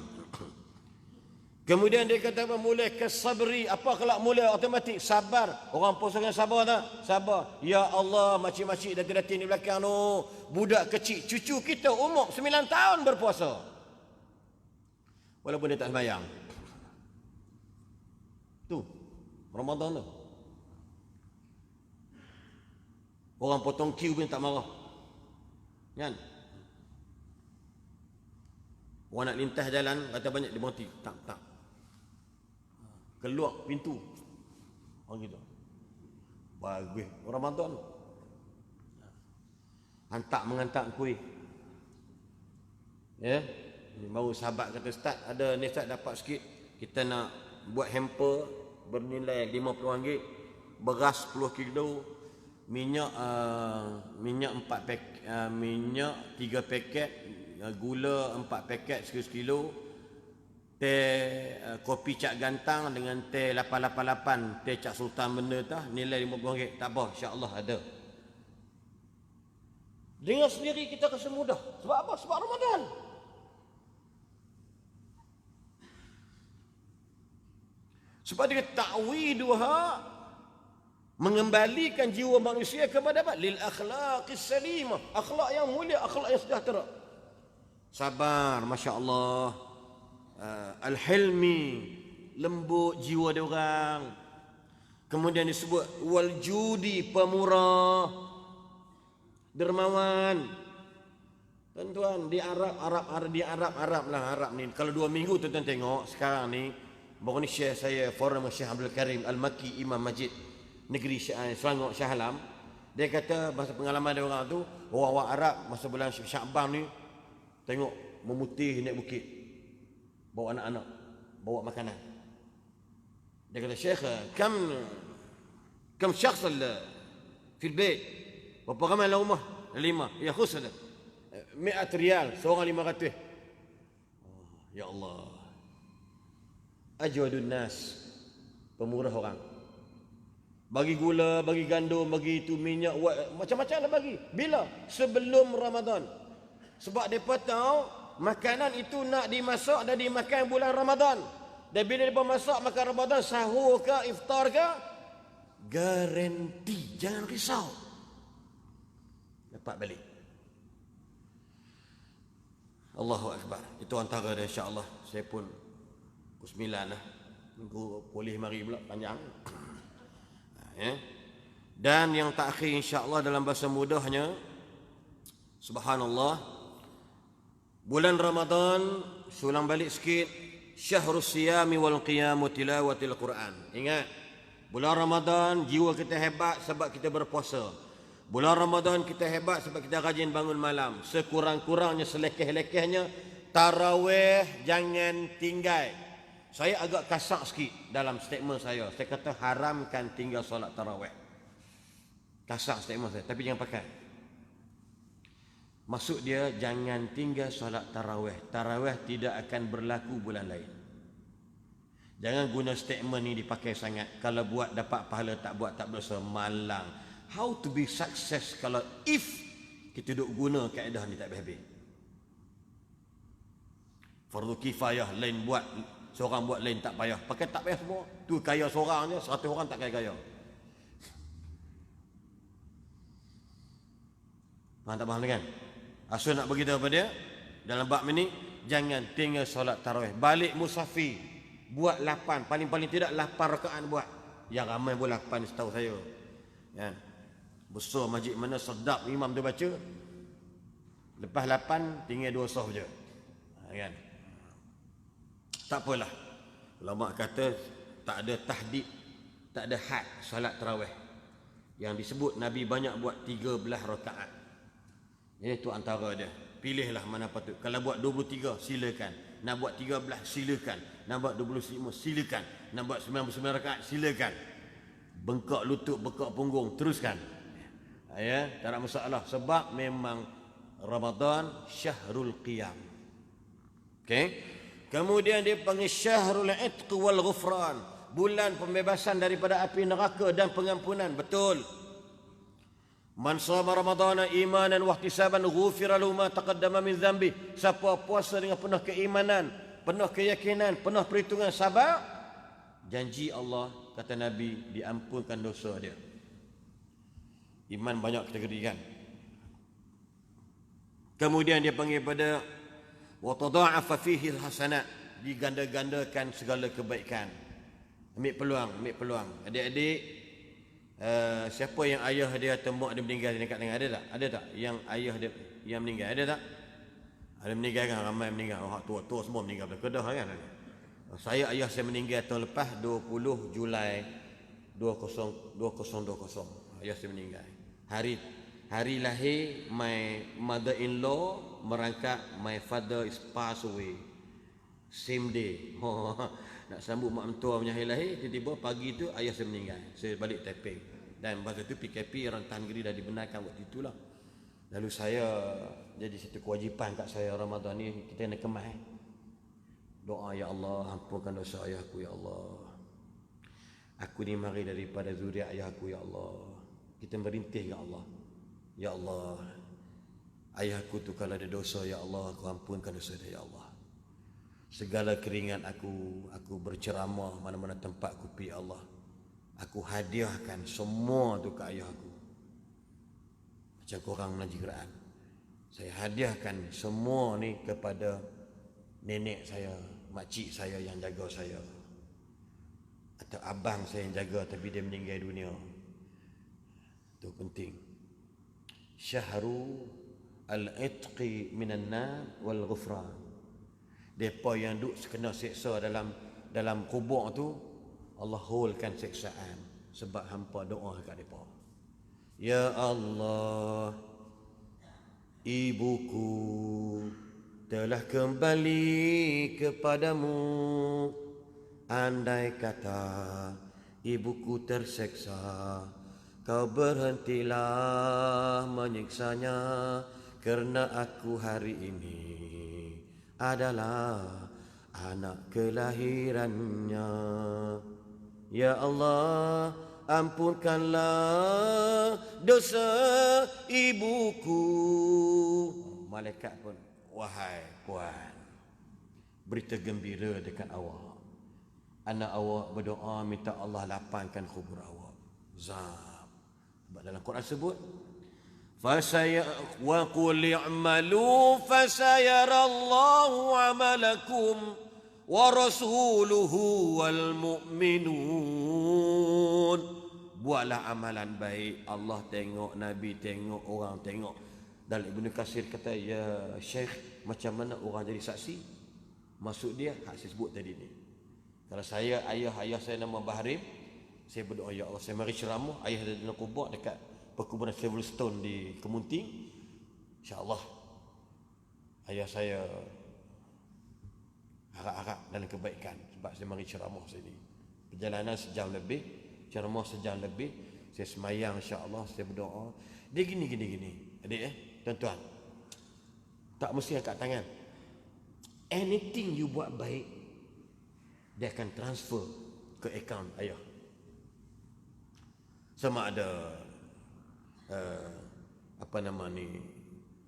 Kemudian dia kata apa? Mulai kesabri. Apa kalau mulai automatik? Sabar. Orang puasa kan sabar tak? Sabar. Ya Allah, makcik-makcik dati-dati di belakang tu, budak kecil, cucu kita umur 9 tahun berpuasa. Walaupun dia tak sembahyang. Tu Ramadan tu. Orang potong queue pun tak marah. Kan? Orang nak lintas jalan, kata banyak, dia berhenti. Tak. Keluar pintu. Orang gitu. Bagus. Ramadan. Mengantak kuih. Ya. Baru sahabat kata, Ustaz, ada ni Ustaz dapat sikit. Kita nak buat hamper bernilai RM50. Beras 10 kilo. Minyak 4 paket, minyak 3 paket, gula 4 paket 1 kilo, teh kopi Cak Gantang dengan teh 888, teh Cak Sultan benda tu nilai RM50. Tak apa, insya-Allah ada. Dengan sendiri kita rasa mudah. Sebab apa? Sebab Ramadan. Sebab dia ta'widuha, mengembalikan jiwa manusia kepada apa? Lil akhlaqis salimah, akhlak yang mulia, akhlak yang sejahtera. Sabar, masya-Allah. Al-hilmi, lembut jiwa dia orang. Kemudian disebut wal judi, pemurah, dermawan. Tuan-tuan, di Arab lah ni. Kalau 2 minggu tuan-tuan tengok sekarang ni, baru ni saya forum Syekh Abdul Karim Al-Makki, Imam Masjid negeri Selangor Shah Alam. Dia kata masa pengalaman dia orang tu, orang Arab masa bulan Syakban ni tengok memutih naik bukit, bawa anak-anak, bawa makanan. Dia kata, Syekh, kam syakhs fi al-bayt, berapa ramai dalam rumah? 5. Ya khus ada 100 riyal, seorang 500. Ya Allah, ajwadun nas, pemurah orang. Bagi gula, bagi gandum, bagi itu minyak, macam-macam lah bagi. Bila? Sebelum Ramadan. Sebab mereka tahu makanan itu nak dimasak dan dimakan bulan Ramadan. Dan bila mereka masak makan Ramadan, sahur ke, iftar ke, garanti, jangan risau, dapat balik. Allahu Akbar. Itu antara dia, insya-Allah. Saya pun pukul 9 lah. Minggu boleh mari pula panjang. Ya. Dan yang terakhir insya-Allah dalam bahasa mudahnya, subhanallah, bulan Ramadan, sulang balik sikit, syahrus siyami wal qiyamu tilawatil Quran. Ingat, bulan Ramadan jiwa kita hebat sebab kita berpuasa. Bulan Ramadan kita hebat sebab kita rajin bangun malam. Sekurang-kurangnya, selekeh-lekehnya, tarawih jangan tinggal. Saya agak kasar sikit dalam statement saya. Saya kata haramkan tinggal solat tarawih. Kasar statement saya, tapi jangan pakai. Maksud dia jangan tinggal solat tarawih. Tarawih tidak akan berlaku bulan lain. Jangan guna statement ni dipakai sangat. Kalau buat dapat pahala, tak buat tak berdosa. Malang. How to be success kalau if kita duk guna kaedah ni tak habis-habis. Fardu kifayah, lain buat, seorang buat, lain tak payah. Pakai tak payah semua. Tu kaya seorang je, 100 orang tak kaya-kaya. Faham tak faham ni kan? Asal nak beritahu kepada dia dalam bab ini, jangan tinggal solat tarawih. Balik musafir, buat 8, paling-paling tidak 8 rakaat buat. Yang ramai pun 8 setahu saya. Kan? Besar masjid mana sedap imam tu baca. Lepas 8 tinggal 2 saf je. Kan? Tak apalah. Ulama kata tak ada tahdid, tak ada had solat tarawih. Yang disebut Nabi banyak buat 13 rakaat. Itu antara dia. Pilihlah mana patut. Kalau buat 23 silakan. Nak buat 13 silakan. Nak buat 25 silakan. Nak buat 99 rakaat silakan. Bengkak lutut, bengkak punggung, teruskan. Ya, tak ada masalah sebab memang Ramadan syahrul qiyam. Okey. Kemudian dia panggil syahrul itq wal ghufran, bulan pembebasan daripada api neraka dan pengampunan. Betul. Man shama ramadhana imanan wa ihtisaban ghufira lahu ma taqaddama min dhanbi. Siapa puasa dengan penuh keimanan, penuh keyakinan, penuh perhitungan, sabar, janji Allah, kata Nabi, diampunkan dosa dia. Iman banyak kategori kan. Kemudian dia panggil pada wa tadha'afa fihi alhasanat, diganda-gandakan segala kebaikan. Ambil peluang. Adik-adik, siapa yang ayah dia atau mak dia meninggal dekat dengan, ada tak? Ada tak yang ayah dia yang meninggal? Ada tak? Ada meninggal kan, ramai meninggal. Orang tua-tua semua meninggal pada Kedah kan. Ayah saya meninggal tahun lepas 20 Julai 2020. Ayah saya meninggal. Hari lahir my mother-in-law merangkap my father is passed away. Same day. Nak sambut mak mentua punya hari lahir, tiba-tiba pagi tu ayah saya meninggal. Saya balik Taiping. Dan masa tu PKP orang tahan negeri dah dibenarkan waktu itulah. Lalu saya jadi satu kewajipan kat saya Ramadan ni kita kena kemas. Doa, ya Allah, ampunkan dosa ayahku ya Allah. Aku ni mari daripada zuriat ayahku ya Allah. Kita merintih ya Allah. Ya Allah, ayahku tu kalau ada dosa ya Allah, aku ampunkan dosa dia ya Allah. Segala keringat aku berceramah mana-mana tempat aku pergi ya Allah. Aku hadiahkan semua tu ke ayahku. Macam korang mengaji Quran. Saya hadiahkan semua ni kepada nenek saya, makcik saya yang jaga saya. Atau abang saya yang jaga tapi dia meninggal dunia. Itu penting. Syahru al-itqi minan nar wal ghufran. Depa yang duk kena seksa dalam kubur tu, Allah holkan seksaan sebab hampa doa kat depa. Ya Allah, ibuku telah kembali kepadamu. Andai kata ibuku terseksa, kau berhentilah menyiksanya, kerana aku hari ini adalah anak kelahirannya. Ya Allah, ampunkanlah dosa ibuku. Malaikat pun, wahai puan, berita gembira dekat awak. Anak awak berdoa minta Allah lapangkan kubur awak. Zab. Sebab dalam Quran sebut, wa qul i'malu fasayarallahu 'amalakum wa rasuluhu wal mu'minun. Buatlah amalan baik, Allah tengok, Nabi tengok, orang tengok. Dan Ibnu Katsir kata, ya Syekh, macam mana orang jadi saksi? Maksud dia hak saya sebut tadi ni. Kalau saya, ayah saya nama Bahrim, saya berdoa, ya Allah, saya mari ceramah, ayah ada dalam kubur dekat perkuburan Silverstone di Kemunting. InsyaAllah ayah saya harap-harap dalam kebaikan sebab saya mari ceramah sini. Perjalanan sejam lebih, ceramah sejam lebih, saya semayang insya-Allah, saya berdoa. Dia gini. Adik tuan-tuan, tak mesti angkat tangan. Anything you buat baik, dia akan transfer ke akaun ayah. Sama ada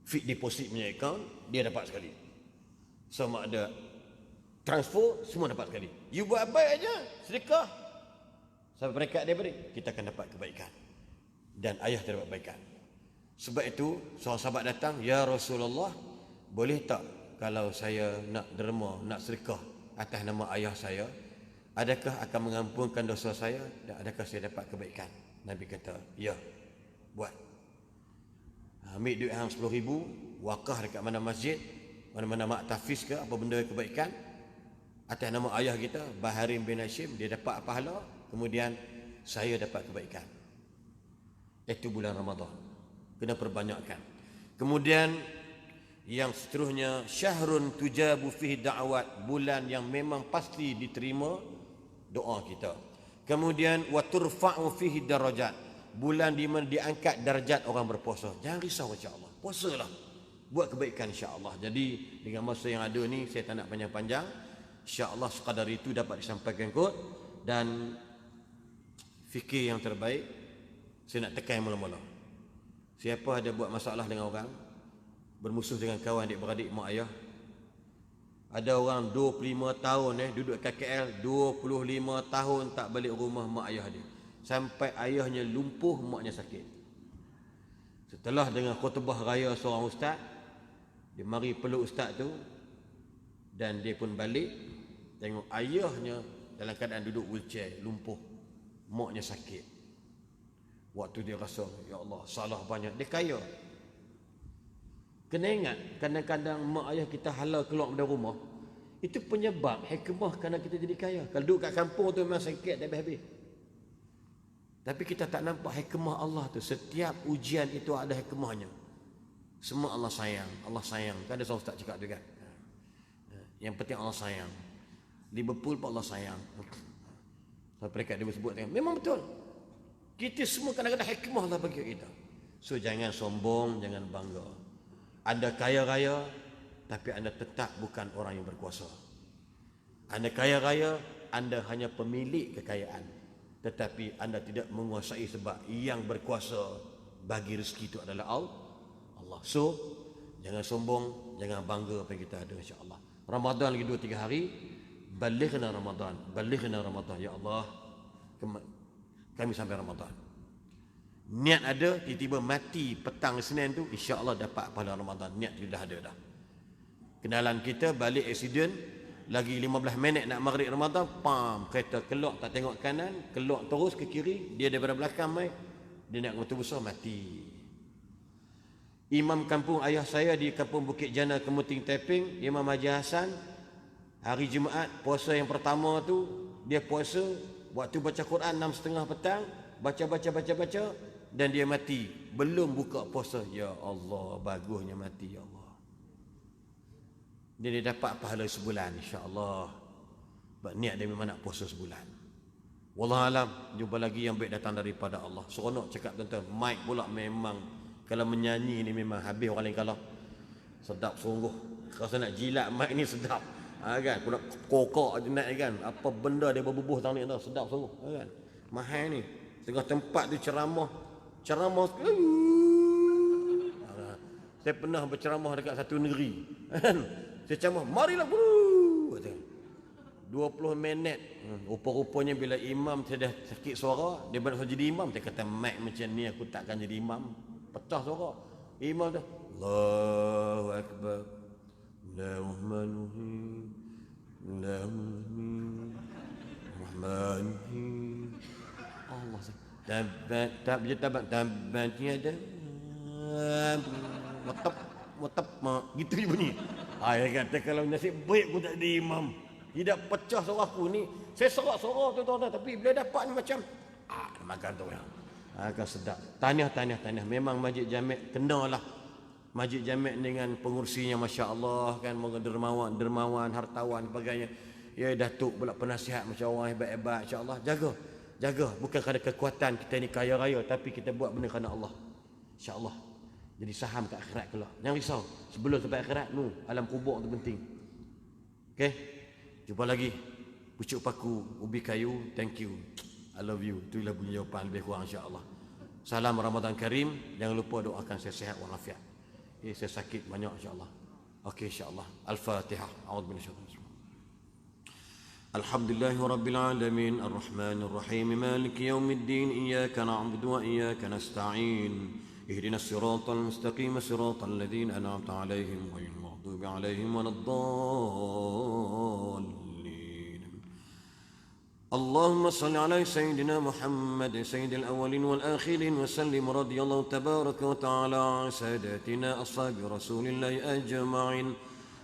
fixed deposit punya akaun, dia dapat sekali. Sama ada transfer, semua dapat sekali. You buat baik aja, sedekah, sampai peringkat dia beri, kita akan dapat kebaikan. Dan ayah terdapat kebaikan. Sebab itu seorang sahabat datang, ya Rasulullah, boleh tak kalau saya nak derma, nak sedekah atas nama ayah saya, adakah akan mengampunkan dosa saya dan adakah saya dapat kebaikan? Nabi kata, ya, buat. Ambil duit hang 10,000, wakaf dekat mana masjid, mana-mana mak tafiz ke apa benda kebaikan atas nama ayah kita, Bahrim bin Hashim, dia dapat pahala, kemudian saya dapat kebaikan. Itu bulan Ramadan. Kena perbanyakkan. Kemudian yang seterusnya, syahrun tujabu fihi da'wat, bulan yang memang pasti diterima doa kita. Kemudian wa turfa'u fihi darajat, bulan di mana diangkat darjat orang berpuasa. Jangan risau insya-Allah. Puasalah. Buat kebaikan insya-Allah. Jadi dengan masa yang ada ni saya tak nak panjang-panjang. Insya-Allah sekadar itu dapat disampaikan kot, dan fikir yang terbaik saya nak tekan mula-mula. Siapa ada buat masalah dengan orang, bermusuh dengan kawan adik-beradik mak ayah, ada orang 25 tahun duduk kat KL, 25 tahun tak balik rumah mak ayah dia, sampai ayahnya lumpuh, maknya sakit. Setelah dengan khutbah raya seorang ustaz, dia mari peluk ustaz tu, dan dia pun balik tengok ayahnya dalam keadaan duduk wheelchair, lumpuh, maknya sakit. Waktu dia rasa, ya Allah, salah banyak. Dia kaya. Kena ingat, kadang-kadang mak ayah kita halal keluar dari rumah, itu penyebab hikmah kerana kita jadi kaya. Kalau duduk kat kampung tu memang sakit tak habis-habis. Tapi kita tak nampak hikmah Allah tu. Setiap ujian itu ada hikmahnya. Semua Allah sayang. Allah sayang. Kan ada seorang ustaz cakap tu kan. Yang penting Allah sayang. Liverpool pun Allah sayang. So, mereka dia sebut kan. Memang betul. Kita semua kadang-kadang hikmah Allah bagi kita. So jangan sombong, jangan bangga. Anda kaya raya, tapi anda tetap bukan orang yang berkuasa. Anda kaya raya, anda hanya pemilik kekayaan, tetapi anda tidak menguasai sebab yang berkuasa bagi rezeki itu adalah Allah. So jangan sombong, jangan bangga apa yang kita ada, insya-Allah. Ramadan lagi 2-3 hari, balighna Ramadan. Ya Allah, kami sampai Ramadan. Niat ada, tiba-tiba mati petang Senin tu, insya-Allah dapat pahala Ramadan. Niat dah ada dah. Kenalan kita balik aksiden, lagi 15 minit nak maghrib Ramadan, pam, kereta keluar tak tengok kanan, keluar terus ke kiri, dia daripada belakang mai, dia nak motor besar mati. Imam kampung ayah saya di kampung Bukit Jana Kemuting Teping, Imam Haji Hassan, hari Jumaat puasa yang pertama tu, dia puasa waktu baca Quran 6:30 petang, baca, dan dia mati. Belum buka puasa. Ya Allah, bagusnya mati, ya Allah. Dia dapat pahala sebulan, insya-Allah. Sebab niat dia memang nak puasa sebulan. Wallahualam, jumpa lagi yang baik datang daripada Allah. Seronok cakap tuan-tuan. Mic pula memang, kalau menyanyi ni memang habis orang lain kalah. Sedap sungguh. Rasa nak jilat mic ni sedap. Kan? Aku nak kokok je naik kan. Apa benda dia berbubuh tang ni, sedap sungguh. Kan? Mahal ni. Tengah tempat tu ceramah. Saya pernah berceramah dekat satu negeri. Saya ceramah, marilah guru. 20 minit. Rupa-rupanya bila imam saya dah sakit suara, dia nak jadi imam. Dia kata, mic macam ni aku takkan jadi imam. Pecah suara. Imam tu, Allahu Akbar. Bismillahirrahmanirrahim. Bismillahirrahmanirrahim. Allah tabat tiada watap gitu je bunyi. Dia kata kalau nasib baik aku tak ada imam, tidak pecah suara aku ni. Saya serak suara tu tuan-tuan, tapi bila dapat ni macam makan tu ya. Agak sedap. Tahniah. Memang Masjid Jamek kenalah. Masjid Jamek dengan pengurusinya, masya-Allah kan, moga dermawan, hartawan sebagainya. Ya datuk pula penasihat macam orang hebat-hebat, insya-Allah. Jaga, bukan kerana kekuatan kita ni kaya raya, tapi kita buat benda kerana Allah, insya-Allah. Jadi saham kat akhirat kelak. Jangan risau, sebelum sampai akhirat alam kubur tu penting. Okey, jumpa lagi. Pucuk paku ubi kayu, thank you, I love you. Itulah bunyi jawapan lebih kurang, insya-Allah. Salam Ramadan Karim. Jangan lupa doakan saya sihat walafiat. Saya sakit banyak, insya-Allah. Okey, insya-Allah. Al-Fatihah. A'udzubillahi minasyaitanir rajim. الحمد لله رب العالمين الرحمن الرحيم مالك يوم الدين إياك نعبد وإياك نستعين اهدنا الصراط المستقيم صراط الذين أنعمت عليهم غير المغضوب عليهم ولا الضالين اللهم صل على سيدنا محمد سيد الأولين والآخرين وسلم رضي الله تبارك وتعالى عن ساداتنا أصحاب رسول الله أجمعين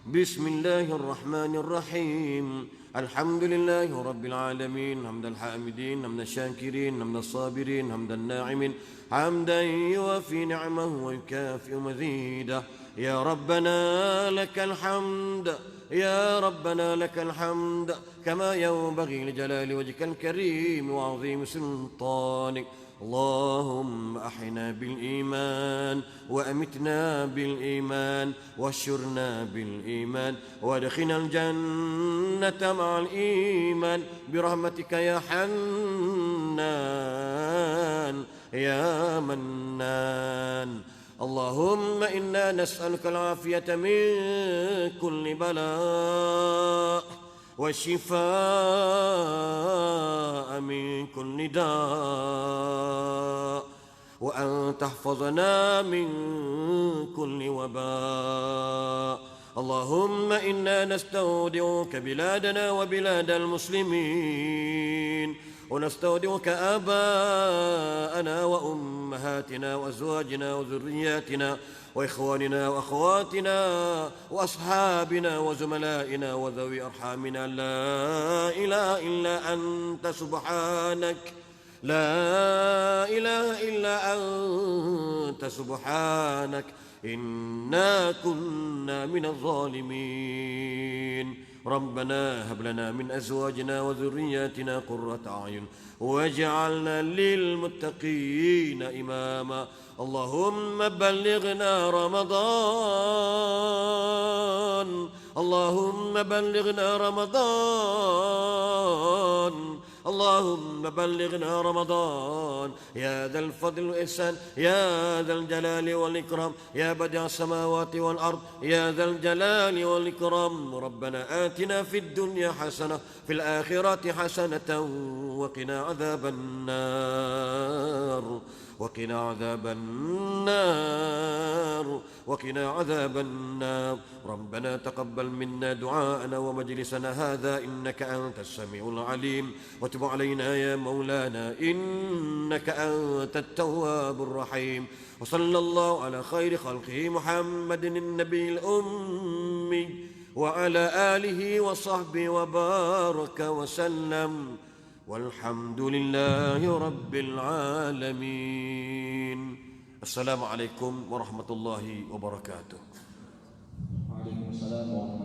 بسم الله الرحمن الرحيم الحمد لله رب العالمين حمد الحامدين حمد الشاكرين حمد الصابرين حمد الناعمين حمدا يوافي نعمه ويكافئ مزيده يا ربنا لك الحمد يا ربنا لك الحمد كما ينبغي لجلال وجهك الكريم وعظيم سلطانك اللهم أحينا بالإيمان وأمتنا بالإيمان واشرنا بالإيمان وادخلنا الجنة مع الإيمان برحمتك يا حنان يا منان اللهم إنا نسألك العافية من كل بلاء والشفاء من كل داء وأن تحفظنا من كل وباء اللهم إنا نستودعك بلادنا وبلاد المسلمين ونستودعك آباءنا وأمهاتنا وأمهاتنا وأزواجنا وذرياتنا وإخواننا وأخواتنا وأصحابنا وزملائنا وذوي أرحامنا. لا إله إلا أنت سبحانك، لا إله إلا أنت سبحانك إنا كنا من الظالمين. ربنا هب لنا من أزواجنا وذرياتنا قرة أعين واجعلنا للمتقين إماما. اللهم بلغنا رمضان، اللهم بلغنا رمضان، اللهم بلغنا رمضان يا ذا الفضل والإحسان يا ذا الجلال والإكرام يا بديع السماوات والأرض يا ذا الجلال والإكرام. ربنا آتنا في الدنيا حسنة في الآخرة حسنة وقنا عذاب النار، وقنا عذاب النار، وقنا عذاب النار. ربنا تقبل منا دعاءنا ومجلسنا هذا إنك أنت السميع العليم، وتب علينا يا مولانا إنك أنت التواب الرحيم. وصلى الله على خير خلقه محمد النبي الأمي وعلى آله وصحبه وبارك وسلم، والحمد لله رب العالمين. السلام عليكم ورحمة الله وبركاته. Waalaikumsalam warahmatullahi